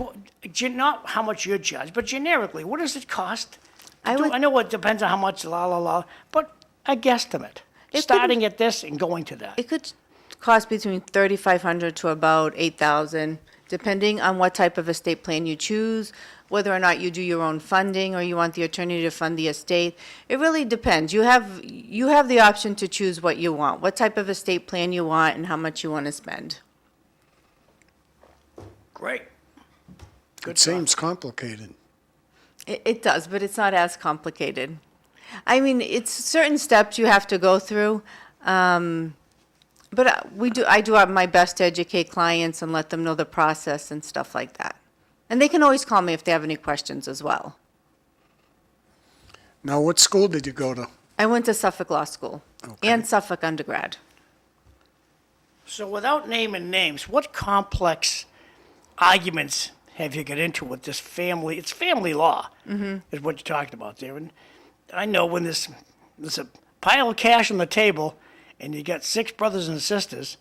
not how much you judge, but generically, what does it cost? I would- I know it depends on how much, but a guesstimate. It Starting at this and going to that. It could cost between $3,500 to about $8,000, depending on what type of estate plan you choose, whether or not you do your own funding or you want the attorney to fund the estate. It really depends. You have the option to choose what you want, what type of estate plan you want and how much you want to spend. Great. It seems complicated. It does, but it's not as complicated. I mean, it's certain steps you have to go through. But I do have my best to educate clients and let them know the process and stuff like that. And they can always call me if they have any questions as well. Now, what school did you go to? I went to Suffolk Law School Okay. and Suffolk undergrad. So without naming names, what complex arguments have you got into with this family? It's family law, is what you're talking about there. And I know when there's a pile of cash on the table and you got 6 brothers and sisters,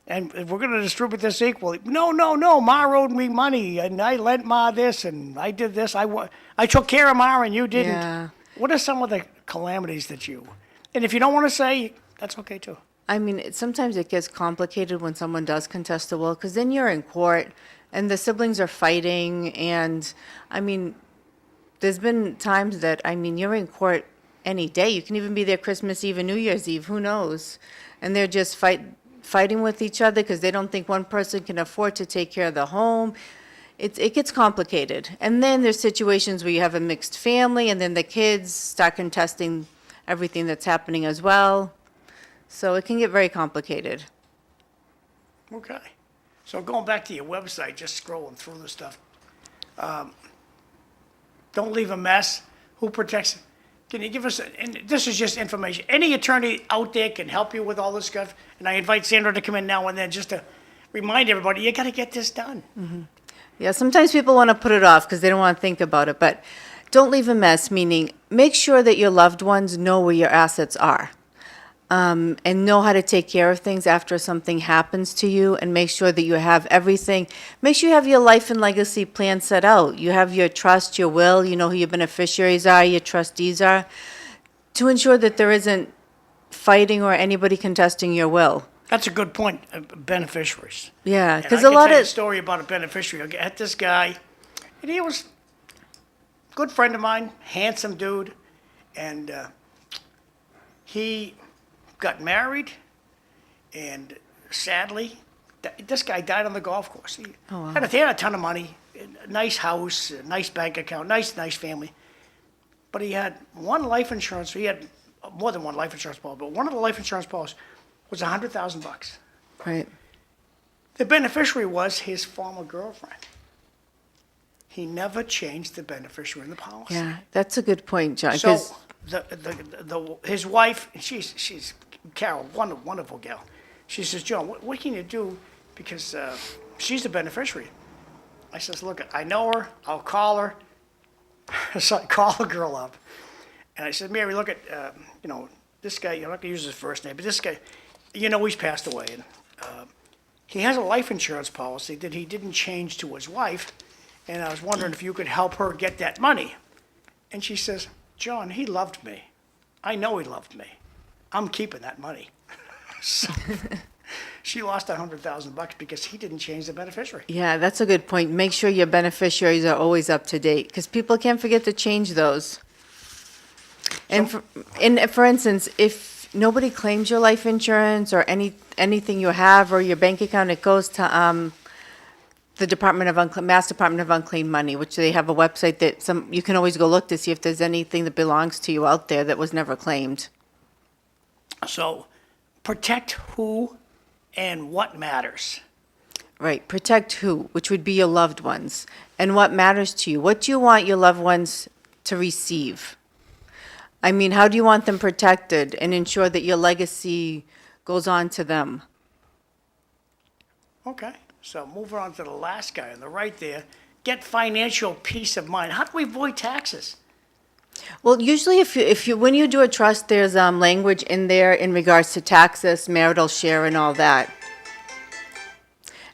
and if we're going to distribute this equally, no, Ma owed me money, and I lent Ma this, and I did this. I took care of Ma, and you didn't. Yeah. What are some of the calamities that you... And if you don't want to say, that's okay, too. I mean, sometimes it gets complicated when someone does contest a will, because then you're in court, and the siblings are fighting, and, I mean, there's been times that, I mean, you're in court any day. You can even be there Christmas Eve and New Year's Eve, who knows? And they're just fighting with each other because they don't think one person can afford to take care of the home. It gets complicated. And then there's situations where you have a mixed family, and then the kids start contesting everything that's happening as well. So it can get very complicated. Okay. So going back to your website, just scrolling through the stuff. Don't leave a mess. Who protects? Can you give us, and this is just information, any attorney out there can help you with all this stuff. And I invite Sandra to come in now and then just to remind everybody, you got to get this done. Yeah, sometimes people want to put it off because they don't want to think about it, but don't leave a mess, meaning make sure that your loved ones know where your assets are. And know how to take care of things after something happens to you, and make sure that you have everything. Make sure you have your life and legacy plan set out. You have your trust, your will, you know who your beneficiaries are, your trustees are, to ensure that there isn't fighting or anybody contesting your will. That's a good point, beneficiaries. Yeah, And because I a can lot tell you a of, story about a beneficiary. I had this guy, and he was a good friend of mine, handsome dude, and he got married, and sadly, this guy died on the golf course. He had a ton of money, a nice house, a nice bank account, nice family. But he had one life insurance. He had more than one life insurance policy, but one of the life insurance policies was $100,000. right, The beneficiary was his former girlfriend. He never changed the beneficiary in the policy. yeah, that's a good point, John, So 'cause- his wife, she's Carol, wonderful gal. She says, John, what can you do? Because she's the beneficiary. I says, look, I know her. I'll call her. So I call the girl up. And I said, Mary, look at, this guy, I'm not going to use his first name, but this guy, he's passed away. And he has a life insurance policy that he didn't change to his wife. And I was wondering if you could help her get that money. And she says, John, he loved me. I know he loved me. I'm keeping that money. So she lost $100,000 because he didn't change the beneficiary. yeah, that's a good point. Make sure your beneficiaries are always up to date, because people can't forget to change those. And for instance, if nobody claims your life insurance or anything you have or your bank account, it goes to the Mass Department of Unclaimed Money, which they have a website that you can always go look to see if there's anything that belongs to you out there that was never claimed. So protect who and what matters. Right, protect who, which would be your loved ones, and what matters to you. What do you want your loved ones to receive? I mean, how do you want them protected and ensure that your legacy goes on to them? Okay, so move on to the last guy on the right there. Get financial peace of mind. How do we avoid taxes? Well, usually when you do a trust, there's language in there in regards to taxes, marital share, and all that.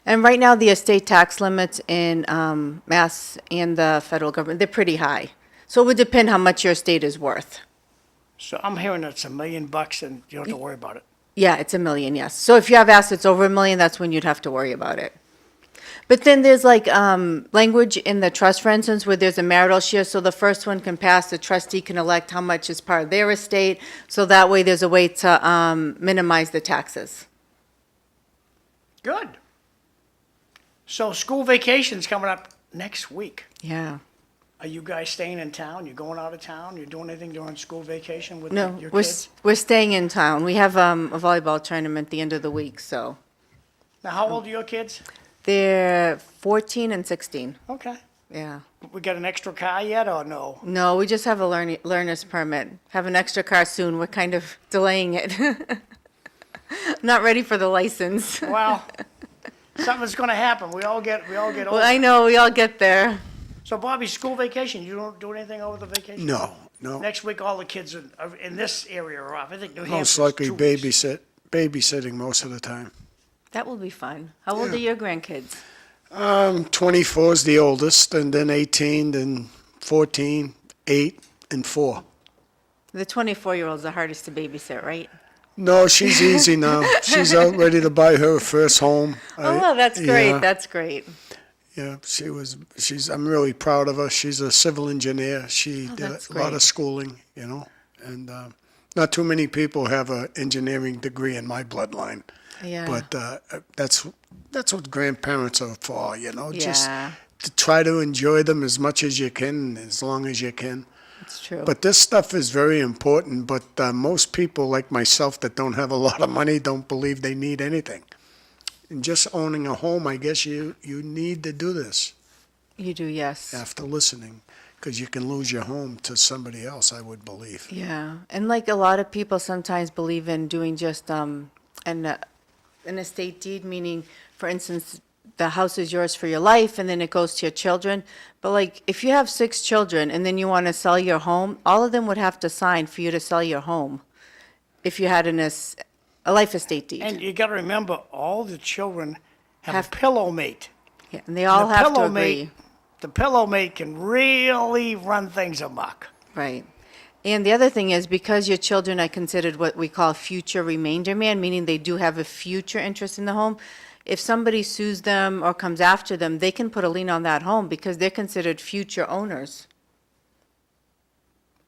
And right now, the estate tax limits in Mass and the federal government, they're pretty high. So it would depend how much your estate is worth. So I'm hearing it's $1 million and you don't have to worry about it. Yeah, it's $1 million, yes. So if you have assets over $1 million, that's when you'd have to worry about it. But then there's like language in the trust, for instance, where there's a marital share, so the first one can pass, the trustee can elect how much is part of their estate, so that way there's a way to minimize the taxes. Good. So school vacation's coming up next week. Yeah. Are you guys staying in town? You going out of town? You doing anything during school vacation with No, your we're, kids? we're staying in town. We have a volleyball tournament the end of the week, so Now, how old are your kids? they're 14 and 16. Okay. Yeah. We got an extra car yet or no? No, we just have a learner's permit. Have an extra car soon. We're kind of delaying it. Not ready for the license. Well, something's gonna happen. We all get older. Well, I know, we all get there. So Bobby, school vacation, you don't do anything over the vacation? No. Next week, all the kids are in this area are off. I think New Hampshire's Most likely 2 weeks. babysitting most of the time. That will be fun. How old are your grandkids? 24 is the oldest, and then 18, then 14, 8, and 4. The 24-year-old's the hardest to babysit, right? No, she's easy now. She's out ready to buy her first home. Oh, that's great. Yeah. That's great. Yeah, I'm really proud of her. She's a civil engineer. She did that's a lot great. of schooling, and not too many people have an engineering degree in my bloodline. Yeah. But that's what grandparents are for, just Yeah. to try to enjoy them as much as you can, as long as you can. It's true. But this stuff is very important, but most people like myself that don't have a lot of money don't believe they need anything. And just owning a home, I guess you need to do this You do, yes. after listening, because you can lose your home to somebody else, I would believe. Yeah. And like a lot of people sometimes believe in doing just an estate deed, meaning, for instance, the house is yours for your life and then it goes to your children. But like, if you have 6 children and then you want to sell your home, all of them would have to sign for you to sell your home if you had a life estate deed. And you got to remember, all the children have Have- a pillow mate. Yeah, and they all The have to pillow agree. mate, the pillow mate can really run things amok. Right. And the other thing is, because your children are considered what we call future remainder man, meaning they do have a future interest in the home, if somebody sues them or comes after them, they can put a lien on that home because they're considered future owners.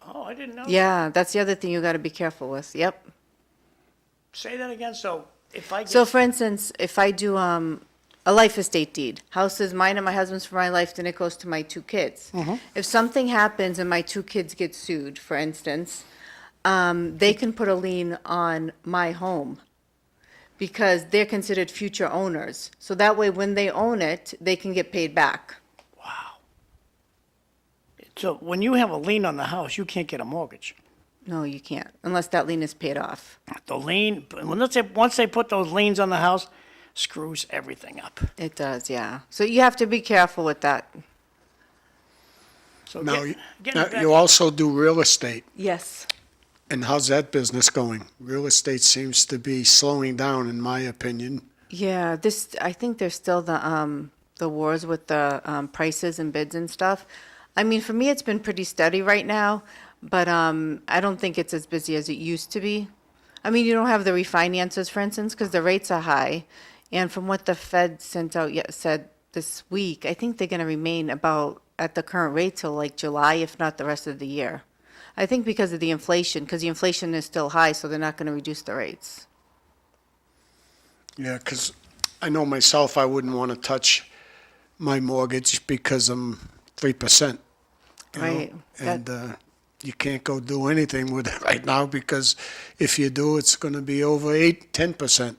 Oh, I didn't know. Yeah, that's the other thing you got to be careful with. Yep. Say that again. So if I get, So for instance, if I do a life estate deed, house is mine and my husband's for my life, then it goes to my 2 kids. If something happens and my 2 kids get sued, for instance, they can put a lien on my home because they're considered future owners. So that way, when they own it, they can get paid back. so when you have a lien on the house, you can't get a mortgage. No, you can't, unless that lien is paid off. The lien, once they put those liens on the house, screws everything up. It does, yeah. So you have to be careful with that. So Now, getting back- you also do real estate. Yes. And how's that business going? Real estate seems to be slowing down, in my opinion. Yeah, I think there's still the wars with the prices and bids and stuff. I mean, for me, it's been pretty steady right now, but I don't think it's as busy as it used to be. I mean, you don't have the refinances, for instance, because the rates are high. And from what the Fed said this week, I think they're going to remain about at the current rate till like July, if not the rest of the year. I think because of the inflation, because the inflation is still high, so they're not going to reduce the rates. Yeah, because I know myself, I wouldn't want to touch my mortgage because I'm 3%. you know, Right. And you can't go do anything with it right now because if you do, it's going to be over 10%.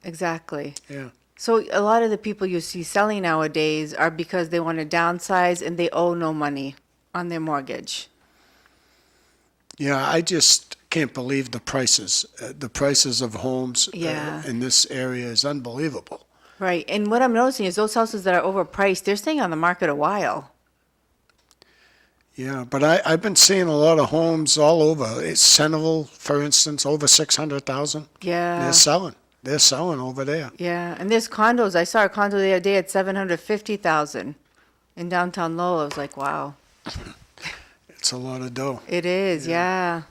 Exactly. Yeah. So a lot of the people you see selling nowadays are because they want to downsize and they owe no money on their mortgage. Yeah, I just can't believe the prices. The prices of homes Yeah. in this area is unbelievable. Right. And what I'm noticing is those houses that are overpriced, they're staying on the market a while. Yeah, but I've been seeing a lot of homes all over. It's Centerville, for instance, over 600,000. Yeah. They're selling. They're selling over there. Yeah. And there's condos. I saw a condo the other day at 750,000 in downtown Lowell. I was like, wow. It's a lot of dough. It is, yeah.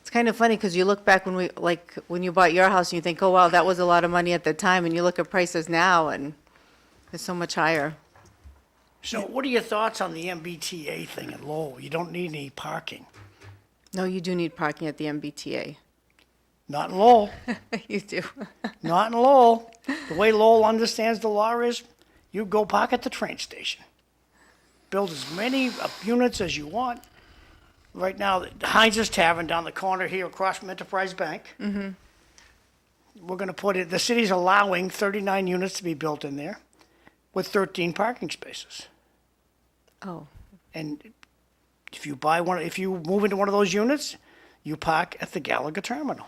It's kind of funny because you look back when you bought your house and you think, oh, wow, that was a lot of money at the time. And you look at prices now and is so much higher. So what are your thoughts on the MBTA thing at Lowell? You don't need any parking. No, you do need parking at the MBTA. Not in Lowell. You do. Not in Lowell. The way Lowell understands the law is, you go park at the train station. Build as many units as you want. Right now, Heinz's Tavern down the corner here across from Enterprise Bank. We're gonna put it, the city's allowing 39 units to be built in there with 13 parking spaces. Oh, And if you move into one of those units, you park at the Gallagher terminal.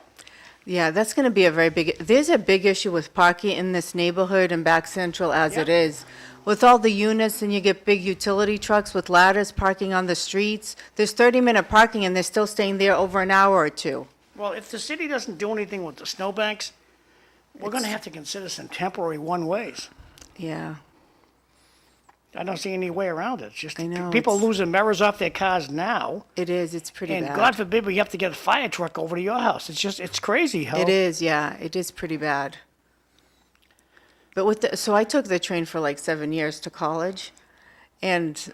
yeah, that's going to be a very big, there's a big issue with parking in this neighborhood and back central as it Yeah. is. With all the units and you get big utility trucks with ladders parking on the streets, there's 30-minute parking and they're still staying there over an hour or two. Well, if the city doesn't do anything with the snowbanks, we're gonna have to consider some temporary one-ways. Yeah, I don't see any way around it. It's just, I know, people it's- losing mirrors off their cars now, it is, it's pretty and bad. God forbid we have to get a fire truck over to your house. It's crazy how. It is, yeah, it is pretty bad. But so I took the train for like 7 years to college, and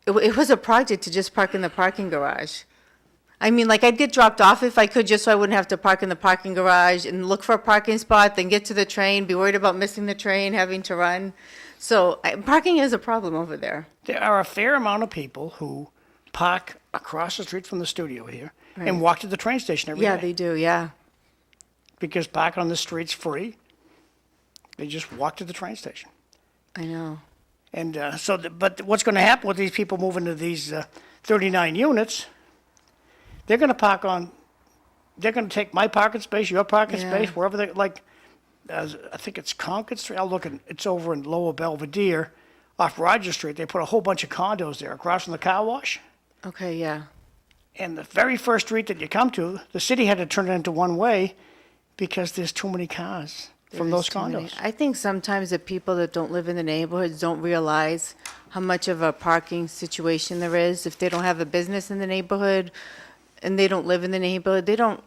it was a project to just park in the parking garage. I mean, like, I'd get dropped off if I could, just so I wouldn't have to park in the parking garage and look for a parking spot, then get to the train, be worried about missing the train, having to run. So parking is a problem over there. There are a fair amount of people who park across the street from the studio here Right. and walk to the train station every day. Yeah, they do, yeah. Because parking on the street's free. They just walk to the train station. I know. And but what's going to happen with these people moving to these 39 units? They're going to they're going to take my parking space, your parking Yeah. space, wherever they like. I think it's Concord Street. It's over in Lower Belvedere, off Roger Street. They put a whole bunch of condos there across from the car wash. Okay, yeah. And the very first street that you come to, the city had to turn it into one way because there's too many cars from There's those too many. condos. I think sometimes the people that don't live in the neighborhoods don't realize how much of a parking situation there is. If they don't have a business in the neighborhood and they don't live in the neighborhood, they don't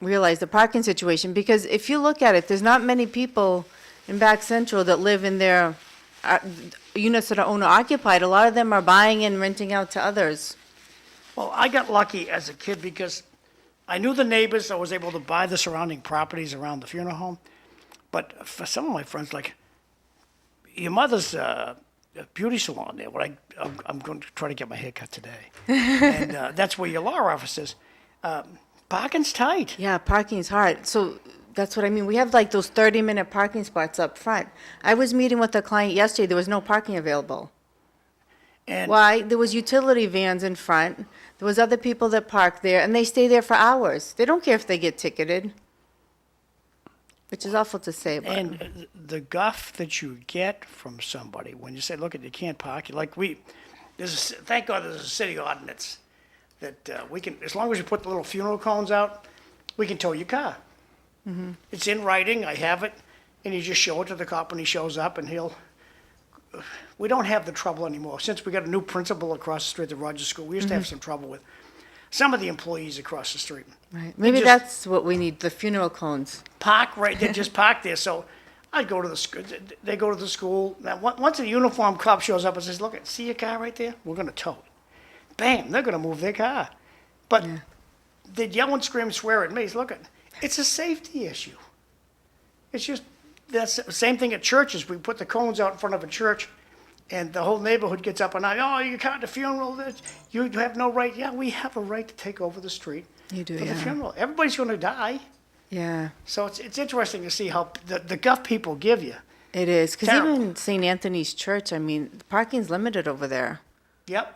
realize the parking situation. Because if you look at it, there's not many people in Back Central that live in their units that are owner occupied. A lot of them are buying and renting out to others. Well, I got lucky as a kid because I knew the neighbors. I was able to buy the surrounding properties around the funeral home. But for some of my friends, like, your mother's beauty salon there, I'm going to try to get my hair cut today. And that's where your law office is. Parking's tight. Yeah, parking is hard. So that's what I mean. We have like those 30-minute parking spots up front. I was meeting with a client yesterday. There was no parking available. And Why? There was utility vans in front. There was other people that park there, and they stay there for hours. They don't care if they get ticketed, which is awful to say, but the guff that you get from somebody when you say, look, you can't park. Like thank God there's a city ordinance that we can, as long as you put the little funeral cones out, we can tow your car. It's in writing, I have it, and you just show it to the cop when he shows up, and we don't have the trouble anymore. Since we got a new principal across the street at Rogers School, we used to have some trouble with some of the employees across the street. right. Maybe just- that's what we need, the funeral cones. Park right there, just park there. So I go to the school, they go to the school. Now, once a uniformed cop shows up and says, look, see your car right there? We're gonna tow it. Bam, they're gonna move their car. But they'd yell and scream and swear at me. Look, it's a safety issue. It's just, that's the same thing at churches. We put the cones out in front of a church and the whole neighborhood gets up and oh, you can't, the funeral, you have no right. Yeah, we have a right to take over the street You do, for the yeah. funeral. Everybody's gonna die. Yeah, So it's interesting to see how the guff people give you. it is. Because Terrible. even St. Anthony's Church, I mean, the parking's limited over there. Yep.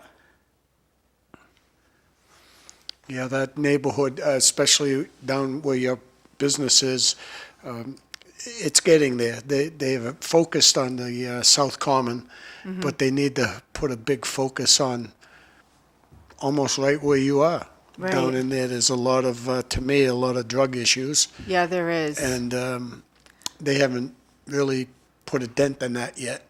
Yeah, that neighborhood, especially down where your business is, it's getting there. They've focused on the South Common, but they need to put a big focus on almost right where you are. Right. Down in there, there's a lot of, to me, a lot of drug issues, Yeah, there is. and they haven't really put a dent in that yet.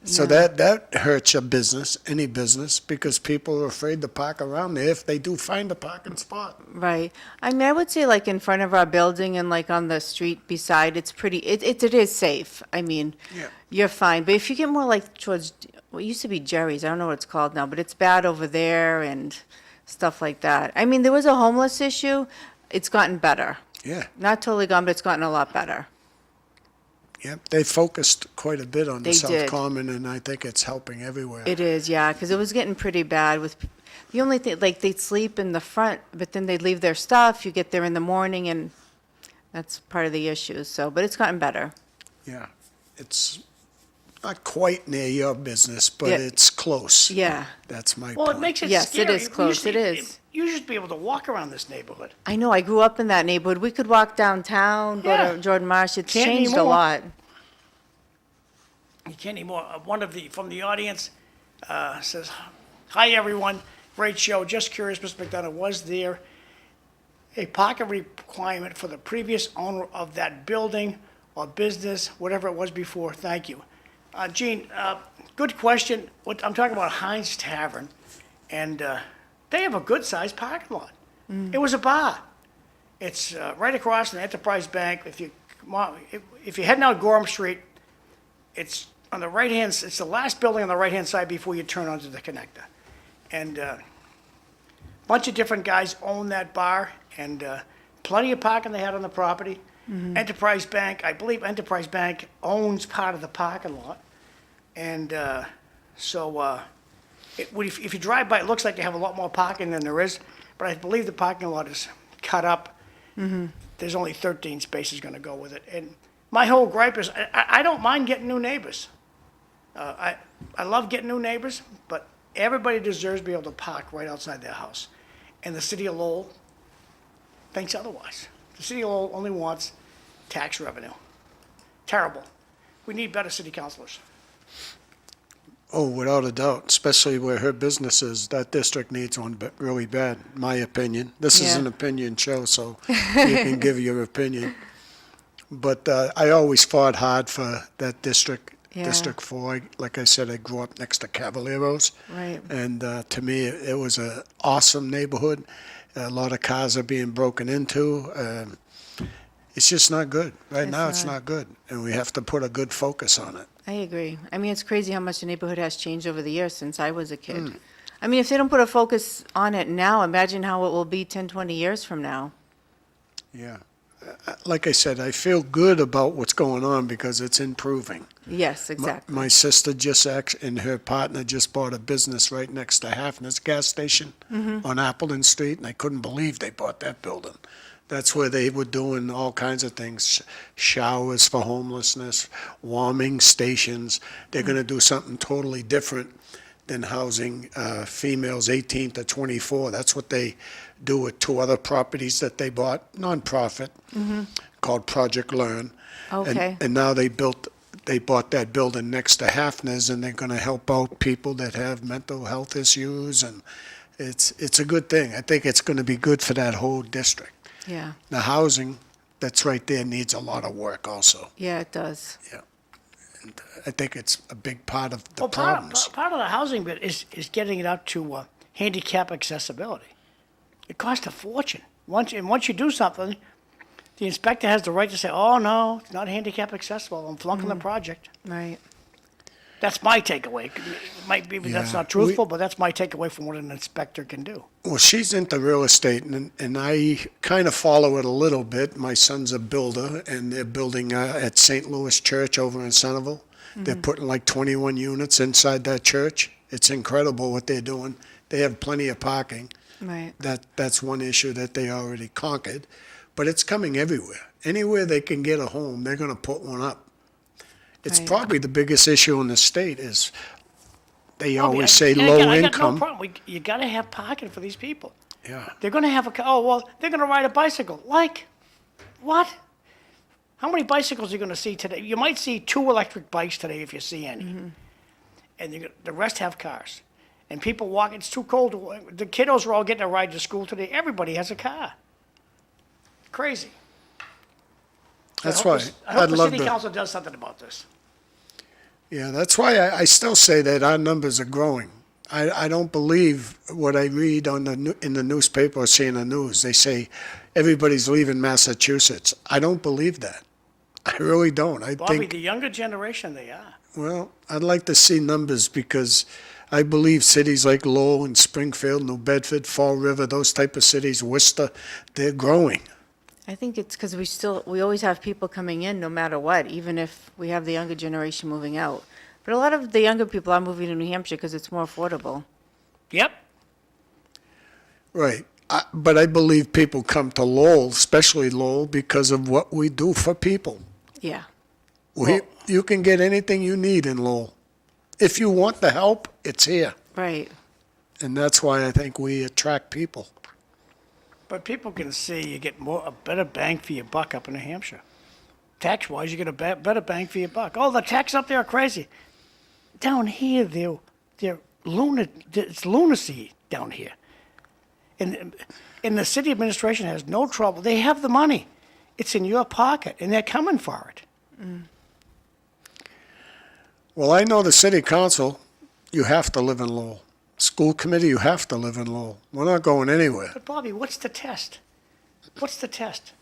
So that hurts your business, any business, because people are afraid to park around there if they do find a parking spot. Right. I mean, I would say like in front of our building and like on the street beside, it's pretty, it is safe. I mean, Yeah. you're fine. But if you get more like towards, what used to be Jerry's, I don't know what it's called now, but it's bad over there and stuff like that. I mean, there was a homeless issue. It's gotten better. Yeah. Not totally gone, but it's gotten a lot better. Yep, they focused quite a bit on the They South did. Common, and I think it's helping everywhere. It is, yeah, because it was getting pretty bad with, the only thing, like, they'd sleep in the front, but then they'd leave their stuff, you get there in the morning, and that's part of the issue, so, but it's gotten better. Yeah, it's not quite near your business, but Yeah. it's close. Yeah, That's my Well, point. it makes it Yes, scary. it is close, it is. You used to be able to walk around this neighborhood. I know, I grew up in that neighborhood, we could walk downtown, go Yeah. to Jordan Marsh, it's Can't changed a anymore. lot. You can't anymore. One of the, from the audience, says, "Hi, everyone. Great show. Just curious, Mr. McDonough, was there a parking requirement for the previous owner of that building or business, whatever it was before? Thank you." Gene, good question. I'm talking about Heinz Tavern, and they have a good-sized parking lot. It was a bar. It's right across from the Enterprise Bank. If you're heading out Gorham Street, it's on the right-hand, it's the last building on the right-hand side before you turn onto the connector. And a bunch of different guys own that bar, and plenty of parking they had on the property. Enterprise Bank, I believe Enterprise Bank owns part of the parking lot. And if you drive by, it looks like they have a lot more parking than there is, but I believe the parking lot is cut up. There's only 13 spaces going to go with it. And my whole gripe is, I don't mind getting new neighbors. I love getting new neighbors, but everybody deserves to be able to park right outside their house. And the city of Lowell thinks otherwise. The city of Lowell only wants tax revenue. Terrible. We need better city councilors. Oh, without a doubt, especially where her business is, that district needs one really bad, in my opinion. This is Yeah. an opinion show, so you can give your opinion. But I always fought hard for that district, Yeah. District 4. Like I said, I grew up next to Cavalieros. Right. And to me, it was an awesome neighborhood. A lot of cars are being broken into. It's just not good. Right now, it's not good. And we have to put a good focus on it. I agree. I mean, it's crazy how much the neighborhood has changed over the years since I was a kid. I mean, if they don't put a focus on it now, imagine how it will be 10, 20 years from now. Yeah. Like I said, I feel good about what's going on because it's improving. Yes, exactly. My sister and her partner just bought a business right next to Hafner's gas station on Appleton Street, and I couldn't believe they bought that building. That's where they were doing all kinds of things, showers for homelessness, warming stations. They're going to do something totally different than housing females 18 to 24. That's what they do with two other properties that they bought, nonprofit, called Project Learn. Okay. And now they bought that building next to Hafner's, and they're going to help out people that have mental health issues, and it's a good thing. I think it's going to be good for that whole district. Yeah. The housing that's right there needs a lot of work also. Yeah, it does. Yeah. And I think it's a big part of the Well, problems. part of the housing bit is getting it out to handicap accessibility. It costs a fortune. Once you do something, the inspector has the right to say, "Oh no, it's not handicap accessible. I'm flunking the project." Right. That's my takeaway. Maybe that's Yeah, not truthful, but that's my takeaway from what an inspector can do. Well, she's into real estate, and I kind of follow it a little bit. My son's a builder, and they're building at St. Louis Church over in Centerville. They're putting like 21 units inside that church. It's incredible what they're doing. They have plenty of parking. Right. That's one issue that they already conquered. But it's coming everywhere. Anywhere they can get a home, they're going to put one up. It's Right. probably the biggest issue in the state is they I always say got low no income. problem. You got to have parking for these people. Yeah. They're going to have a car. Oh, well, they're going to ride a bicycle. Like, what? How many bicycles are you going to see today? You might see 2 electric bikes today if you see any. And the rest have cars. And people walk, it's too cold. The kiddos are all getting a ride to school today. Everybody has a car. Crazy. That's I hope why I hope I'd the love city to. council does something about this. Yeah, that's why I still say that our numbers are growing. I don't believe what I read in the newspaper or see in the news. They say everybody's leaving Massachusetts. I don't believe that. I really don't. I Bobby, think, the younger generation, they are. well, I'd like to see numbers because I believe cities like Lowell and Springfield, New Bedford, Fall River, those type of cities, Worcester, they're growing. I think it's because we always have people coming in no matter what, even if we have the younger generation moving out. But a lot of the younger people are moving to New Hampshire because it's more affordable. Yep. Right. But I believe people come to Lowell, especially Lowell, because of what we do for people. Yeah. You can get anything you need in Lowell. If you want the help, it's here. Right. And that's why I think we attract people. But people can see you get a better bang for your buck up in New Hampshire. Tax-wise, you get a better bang for your buck. Oh, the tax up there are crazy. Down here, they're it's lunacy down here. And the city administration has no trouble. They have the money. It's in your pocket, and they're coming for it. Well, I know the city council, you have to live in Lowell. School committee, you have to live in Lowell. We're not going anywhere. But Bobby, what's the test? What's the test?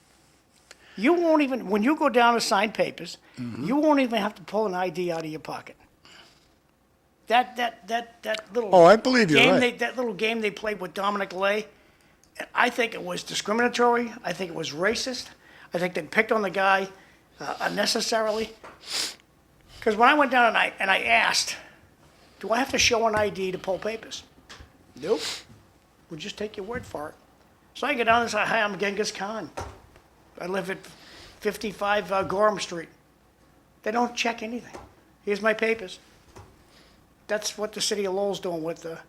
You won't even, when you go down to sign papers, you won't even have to pull an ID out of your pocket. That little Oh, I believe you're game right. that little game they played with Dominic Lay, I think it was discriminatory. I think it was racist. I think they picked on the guy unnecessarily. Because when I went down and I asked, do I have to show an ID to pull papers? Nope. We'll just take your word for it. So I get down and say, hi, I'm Genghis Khan. I live at 55 Gorham Street. They don't check anything. Here's my papers. That's what the city of Lowell's doing with the,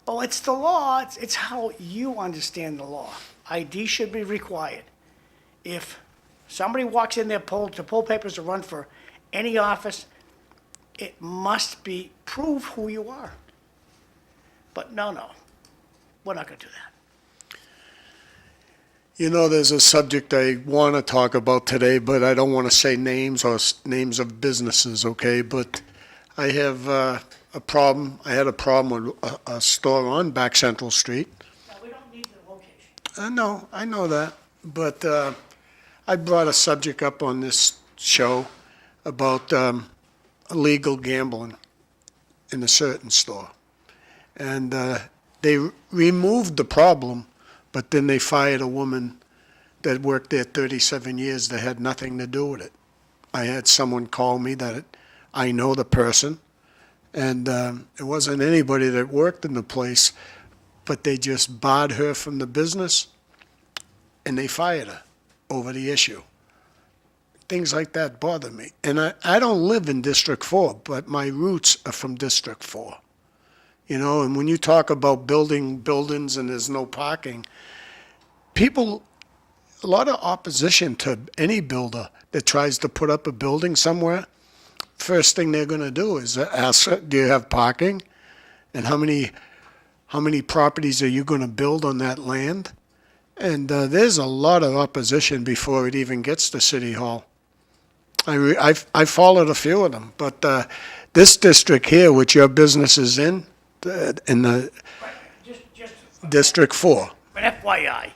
it's the law. It's how you understand the law. ID should be required. If somebody walks in there to pull papers to run for any office, it must be prove who you are. But no, we're not going to do that. You know, there's a subject I want to talk about today, but I don't want to say names or names of businesses, okay? But I have a problem. I had a problem with a store on Back Central Street. No, we don't need the location. I know that. But I brought a subject up on this show about illegal gambling in a certain store. And they removed the problem, but then they fired a woman that worked there 37 years that had nothing to do with it. I had someone call me that I know the person, and it wasn't anybody that worked in the place, but they just barred her from the business, and they fired her over the issue. Things like that bother me. And I don't live in District 4, but my roots are from District 4. You know, and when you talk about building buildings and there's no parking, people, a lot of opposition to any builder that tries to put up a building somewhere. First thing they're going to do is ask, do you have parking? And how many properties are you going to build on that land? And there's a lot of opposition before it even gets to City Hall. I followed a few of them, but this district here, which your business is in the Just District 4. an FYI,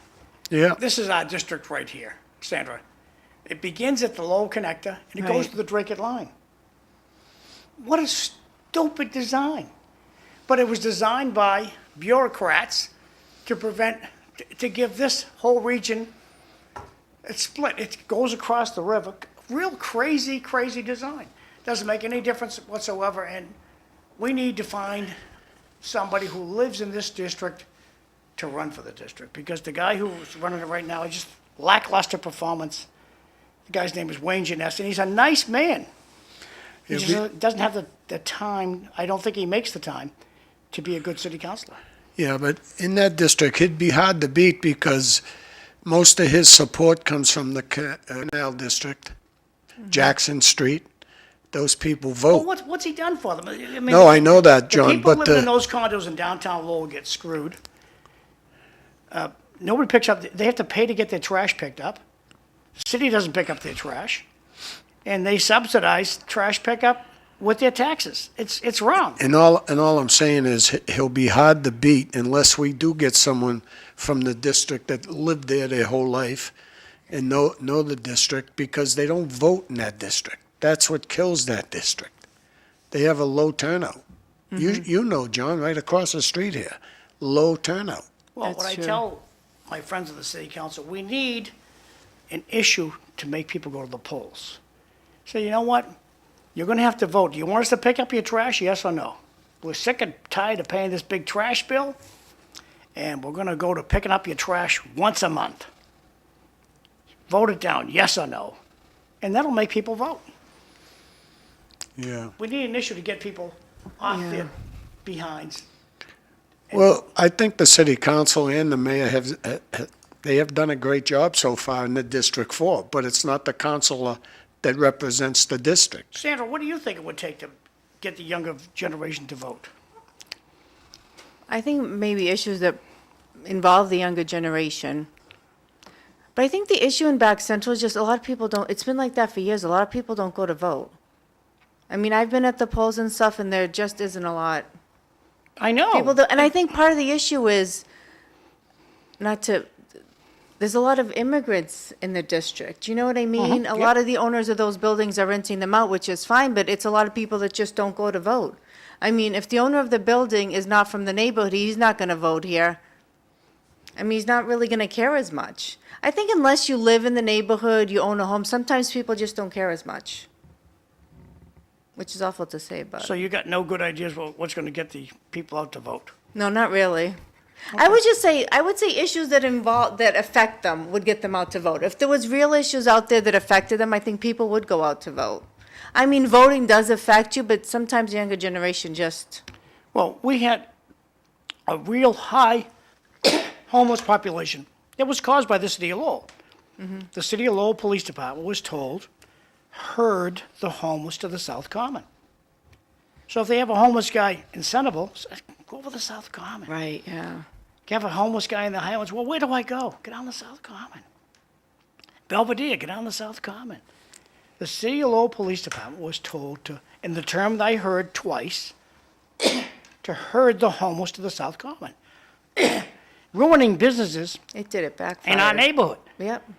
Yeah. this is our district right here, Sandra. It begins at the Lowell connector and it goes Right. to the Drake line. What a stupid design. But it was designed by bureaucrats to give this whole region, it's split. It goes across the river. Real crazy, crazy design. Doesn't make any difference whatsoever. And we need to find somebody who lives in this district to run for the district. Because the guy who's running it right now is just lackluster performance. The guy's name is Wayne Janess, and he's a nice man. He Yeah, just doesn't have the time, I don't think he makes the time, to be a good city councilor. Yeah, but in that district, he'd be hard to beat because most of his support comes from the Canal District, Jackson Street. Those people Well, vote. what's he done for them? I mean, No, I know that, the John, people but living in those condos in downtown Lowell get screwed. Nobody picks up, they have to pay to get their trash picked up. The city doesn't pick up their trash. And they subsidize trash pickup with their taxes. It's wrong. And all I'm saying is he'll be hard to beat unless we do get someone from the district that lived there their whole life and know the district, because they don't vote in that district. That's what kills that district. They have a low turnout. You know, John, right across the street here, low turnout. Well, That's what I true. tell my friends of the city council, we need an issue to make people go to the polls. So you know what? You're going to have to vote. Do you want us to pick up your trash, yes or no? We're sick and tired of paying this big trash bill, and we're going to go to picking up your trash once a month. Vote it down, yes or no. And that'll make people vote. Yeah. We need an issue to get people off Yeah. their behinds. Well, I think the city council and the mayor they have done a great job so far in the District 4, but it's not the councilor that represents the district. Sandra, what do you think it would take to get the younger generation to vote? I think maybe issues that involve the younger generation. But I think the issue in Back Central is just a lot of people don't, it's been like that for years. A lot of people don't go to vote. I mean, I've been at the polls and stuff, and there just isn't a lot. I know. People do, and I think part of the issue is there's a lot of immigrants in the district. You know what I mean? A lot of the owners of those buildings are renting them out, which is fine, but it's a lot of people that just don't go to vote. I mean, if the owner of the building is not from the neighborhood, he's not going to vote here. I mean, he's not really going to care as much. I think unless you live in the neighborhood, you own a home, sometimes people just don't care as much. Which is awful to say, but So you got no good ideas about what's going to get the people out to vote? no, not really. I would say issues that affect them would get them out to vote. If there was real issues out there that affected them, I think people would go out to vote. I mean, voting does affect you, but sometimes the younger generation just, Well, we had a real high homeless population. It was caused by the city of Lowell. The city of Lowell Police Department was told, herd the homeless to the South Common. So if they have a homeless guy in Centerville, go over the South Common. right, yeah. You have a homeless guy in the Highlands, well, where do I go? Get on the South Common. Belvedere, get on the South Common. The City of Lowell Police Department was told to, in the term that I heard twice, to herd the homeless to the South Common. Ruining businesses It did it backfire. in our neighborhood. Yep.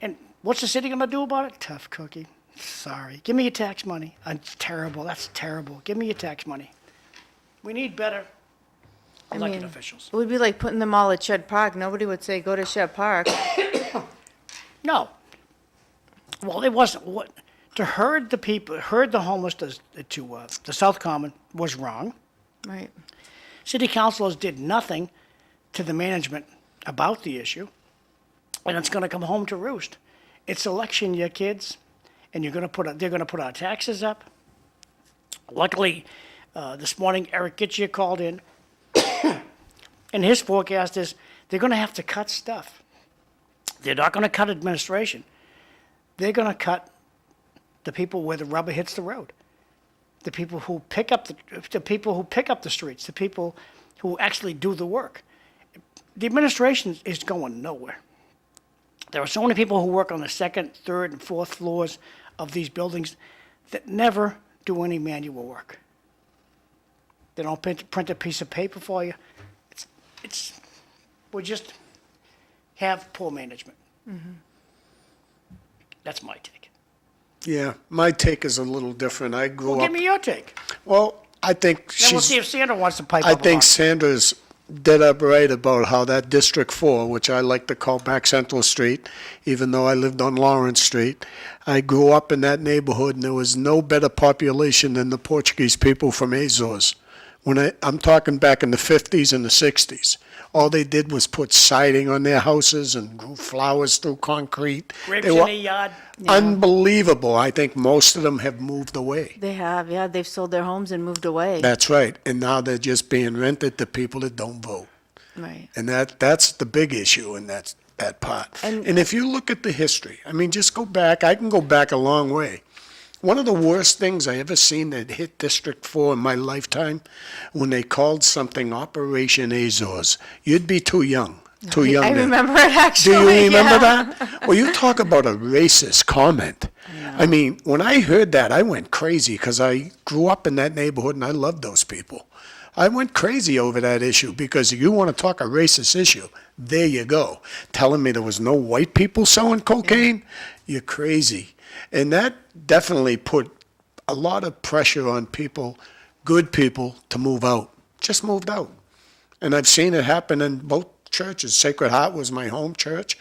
And what's the city gonna do about it? Tough cookie. Sorry. Give me your tax money. It's terrible. That's terrible. Give me your tax money. We need better elected mean, officials. It would be like putting them all at Shed Park. Nobody would say, go to Shed Park. No. Well, it wasn't. What to herd the homeless to the South Common was wrong. Right. City councilors did nothing to the management about the issue, and it's going to come home to roost. It's election year, kids, and they're going to put our taxes up. Luckily, this morning Eric Gitchia called in, and his forecast is they're going to have to cut stuff. They're not going to cut administration. They're going to cut the people where the rubber hits the road. The people who pick up the streets, the people who actually do the work. The administration is going nowhere. There are so many people who work on the second, third, and fourth floors of these buildings that never do any manual work. They don't print a piece of paper for you. We just have poor management. That's my take. Yeah, my take is a little different. I grew Well, up. give me your take. Well, I think Then we'll see if Sandra wants to pipe up. I about think it. Sandra's dead up right about how that District 4, which I like to call Back Central Street, even though I lived on Lawrence Street, I grew up in that neighborhood, and there was no better population than the Portuguese people from Azores. I'm talking back in the 50s and the 60s. All they did was put siding on their houses and grew flowers through concrete. Grapes They in were the yard. unbelievable. I think most of them have moved away. They have, yeah. They've sold their homes and moved away. That's right. And now they're just being rented to people that don't vote. Right. And that's the big issue in that part. And- And if you look at the history, I mean, just go back. I can go back a long way. One of the worst things I ever seen that hit District 4 in my lifetime, when they called something Operation Azores. You'd be too young. I then. remember it actually. Do you remember yeah. that? Well, you talk about a racist comment. I mean, when I heard that, I went crazy because I grew up in that neighborhood and I loved those people. I went crazy over that issue because you want to talk a racist issue. There you go. Telling me there was no white people selling cocaine? You're crazy. And that definitely put a lot of pressure on people, good people, to move out. Just moved out. And I've seen it happen in both churches. Sacred Heart was my home church.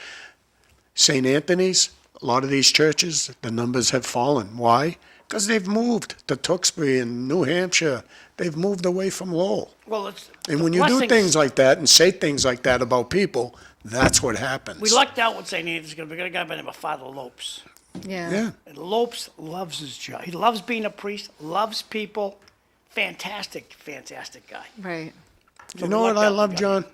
St. Anthony's, a lot of these churches, the numbers have fallen. Why? Because they've moved to Tewksbury and New Hampshire. They've moved away from Lowell. Well, it's And the when you do blessings- things like that and say things like that about people, that's what happens. We lucked out with St. Anthony's. We got a guy by the name of Father Lopes. Yeah. And Lopes loves his job. He loves being a priest, loves people. Fantastic, fantastic guy. Right. You know what I love, John?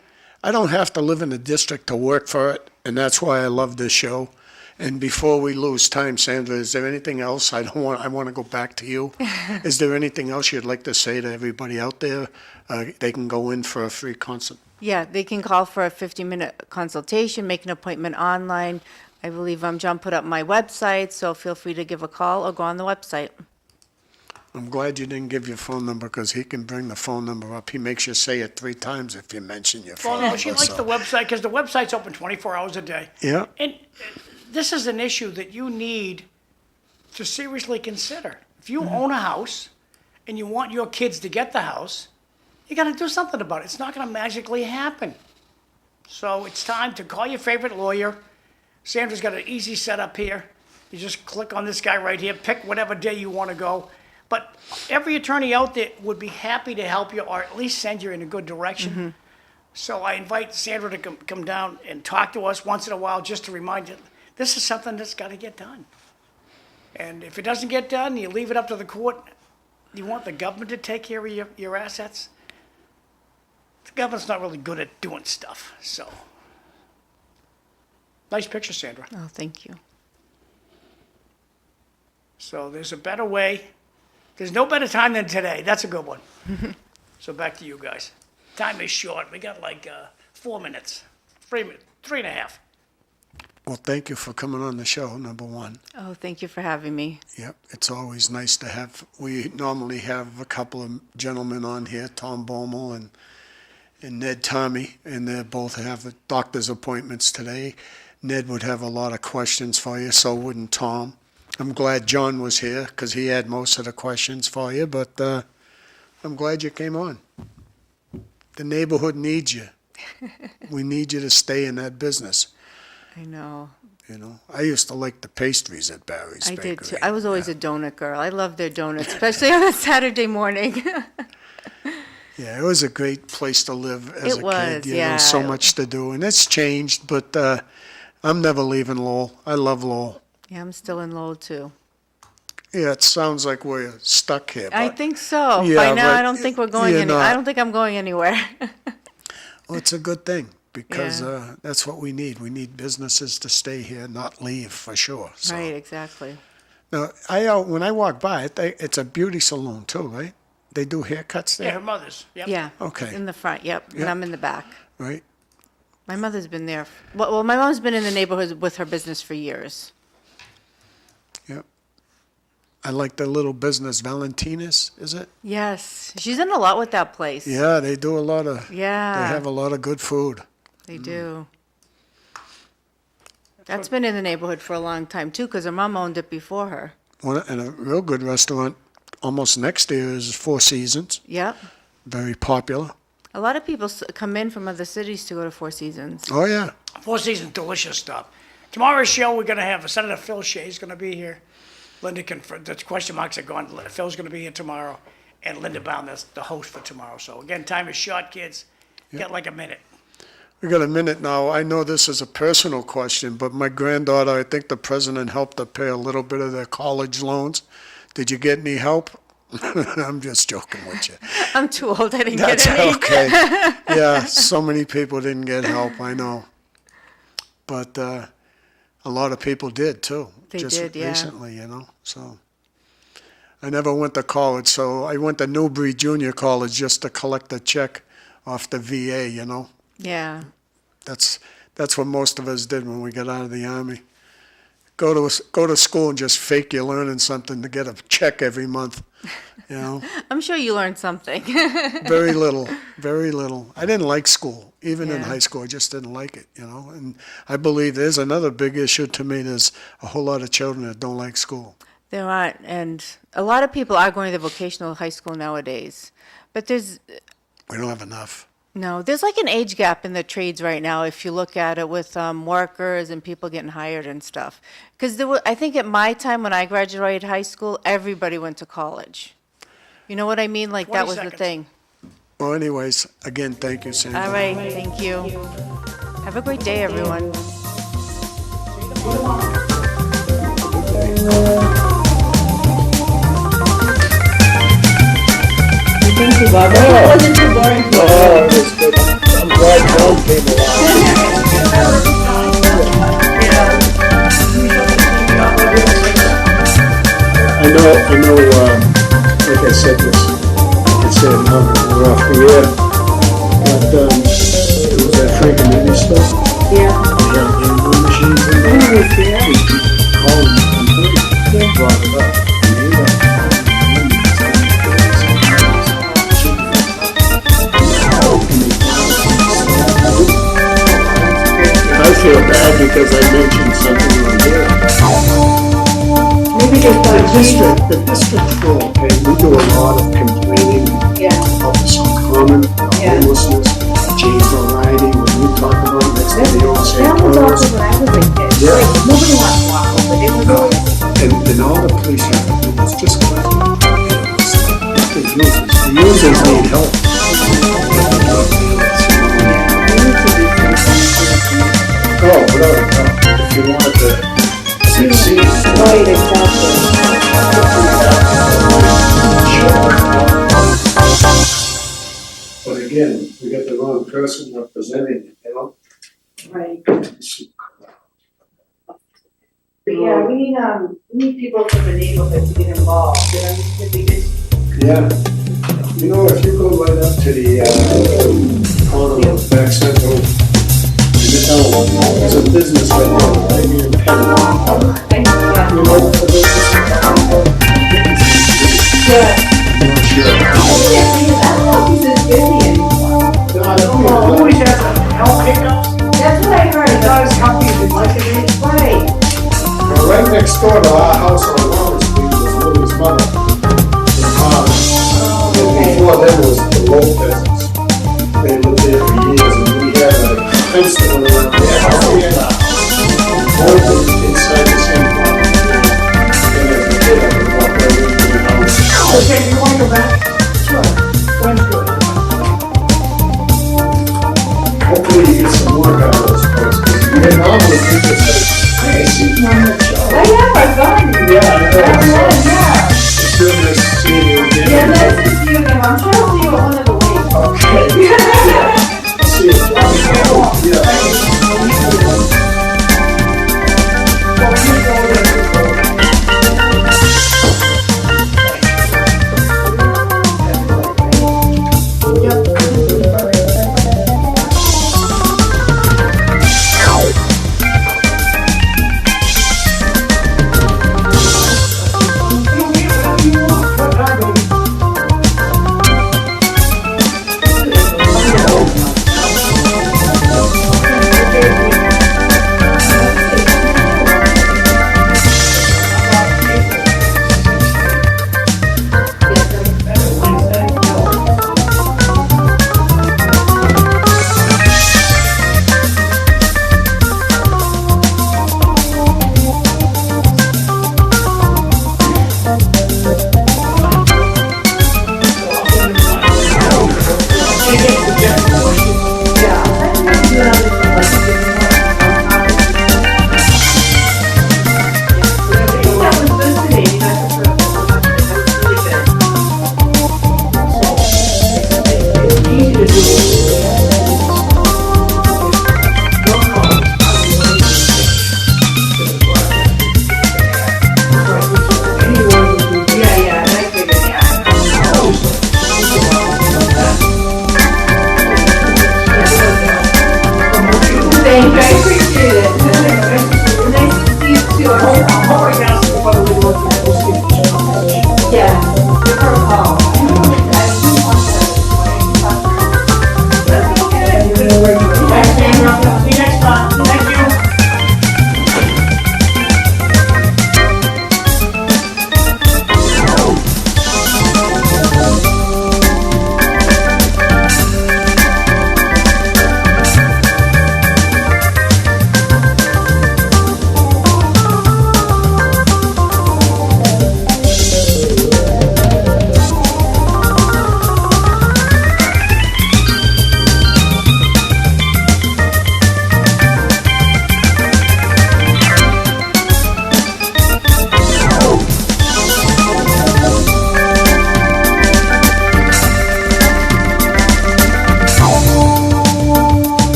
I don't have to live in the district to work for it, and that's why I love this show. And before we lose time, Sandra, is there anything else? I want to go back to you. Is there anything else you'd like to say to everybody out there? They can go in for a free consult. Yeah, they can call for a 50-minute consultation, make an appointment online. I believe John put up my website, so feel free to give a call or go on the website. I'm glad you didn't give your phone number because he can bring the phone number up. He makes you say it 3 times if you mention your phone Well, number. no, she likes so- the website because the website's open 24 hours a day. Yeah. And this is an issue that you need to seriously consider. If you own a house and you want your kids to get the house, you got to do something about it. It's not going to magically happen. So it's time to call your favorite lawyer. Sandra's got an easy setup here. You just click on this guy right here, pick whatever day you want to go. But every attorney out there would be happy to help you or at least send you in a good direction. So I invite Sandra to come down and talk to us once in a while just to remind you, this is something that's got to get done. And if it doesn't get done, you leave it up to the court. You want the government to take care of your assets? The government's not really good at doing stuff, so. Nice picture, Sandra. Oh, thank you. So there's a better way. There's no better time than today. That's a good one. So back to you guys. Time is short. We got like 4 minutes, 3 minutes, 3.5. Well, thank you for coming on the show, number one. Oh, thank you for having me. Yep, it's always nice to have, we normally have a couple of gentlemen on here, Tom Bomil and Ned Tarmey, and they both have doctor's appointments today. Ned would have a lot of questions for you, so wouldn't Tom. I'm glad John was here, because he had most of the questions for you, but I'm glad you came on. The neighborhood needs you. We need you to stay in that business. I know. You know, I used to like the pastries at Barry's I Bakery. did too. I was always a donut girl. I love their donuts, especially on a Saturday morning. Yeah, it was a great place to live as It a was, kid. You know, yeah. so much to do, and it's changed. But I'm never leaving Lowell. I love Lowell. Yeah, I'm still in Lowell too. Yeah, it sounds like we're stuck here. I But, think so. Yeah, By now, but I don't think we're going you're anywhere. not. I don't think I'm going anywhere. well, it's a good thing because Yeah. that's what we need. We need businesses to stay here, not leave for sure. So. Right, exactly. Now, when I walk by, it's a beauty salon too, right? They do haircuts Yeah, there, her mother's. Yep. Yeah. Okay. In the front, yep. Yep. And I'm in the back. right? My mother's been there. Well, my mom's been in the neighborhood with her business for years. Yep. I like the little business, Valentina's, is it? Yes. She's done a lot with that place. Yeah, they do a lot of. Yeah. They have a lot of good food. They do. That's been in the neighborhood for a long time too, because her mom owned it before her. And a real good restaurant almost next to you is Four Seasons. Yep. Very popular. A lot of people come in from other cities to go to Four Seasons. Oh, yeah. Four Seasons, delicious stuff. Tomorrow's show, we're going to have Senator Phil Shea's going to be here. Linda confirmed, the question marks are gone. Phil's going to be here tomorrow. And Linda Baum, that's the host for tomorrow. So again, time is short, kids. Get like a minute. We got a minute now. I know this is a personal question, but my granddaughter, I think the president helped her pay a little bit of their college loans. Did you get any help? I'm just joking with you. I'm too old. I didn't That's get any. okay. Yeah, so many people didn't get help, I know. But a lot of people did too. They just did, yeah. recently, you know. So I never went to college, so I went to Newbury Junior College just to collect a check off the VA, you know. Yeah. That's what most of us did when we got out of the Army. go to school and just fake you're learning something to get a check every month. You know, I'm sure you learned something. very little, very little. I didn't like school, even in Yeah. high school. I just didn't like it. You know, and I believe there's another big issue to me. There's a whole lot of children that don't like school. There aren't, and a lot of people are going to vocational high school nowadays. But there's We don't have enough. no, there's like an age gap in the trades right now. If you look at it with workers and people getting hired and stuff, because I think at my time when I graduated high school, everybody went to college. You know what I mean? Like that 20 was the seconds. thing. Well, anyways, again, thank you, Sandra. All right, thank you. Have a great day, everyone. Thank you, Bob. It wasn't too boring. Oh, it was good. I'm glad John came along. I know, like I said this, I said, we're off the air, but, it was that Frank and Minnie stuff. Yeah. They had gambling machines in there. I was there. We called them and complained. Brought it up. And they were- I feel bad because I mentioned something on here. Maybe they thought The district will, okay, we do a lot of complaining, Yeah. office on common, Yeah. homelessness, change variety, when we talk about next thing they all say. That was "Oh, also when I was a kid. Yeah. Like, nobody wants to walk over. It was always, And all the police have to do is just go out and the users need help. Oh, without a doubt, if you wanted to succeed. right, exactly. But again, we got the wrong person representing it, you know? Right. But yeah, we need people from the neighborhood to get involved, you know, because we just, Yeah. You know, if you go right up to the, corner of Back Central, there's a business right there, right here in Penn. yeah. You know, for business. Yeah. I'm not sure. I don't know if he's as busy anymore. No, I don't know. Always has a help pickups. That's what I heard. Not as happy as he'd like to be. Right. Well, right next door to our house on Lawrence Street was Willie's mother and father. And before them was the Lopez's. They lived there for years and we had a fence that went around their house and our house. Both inside the same property. And as a kid, I could walk right into the house. Okay, you want to go back? Sure. When's good? Hopefully you get some work out of those folks. Because you get normally people say, hey, I see you on that show. I have, I've gone. Yeah.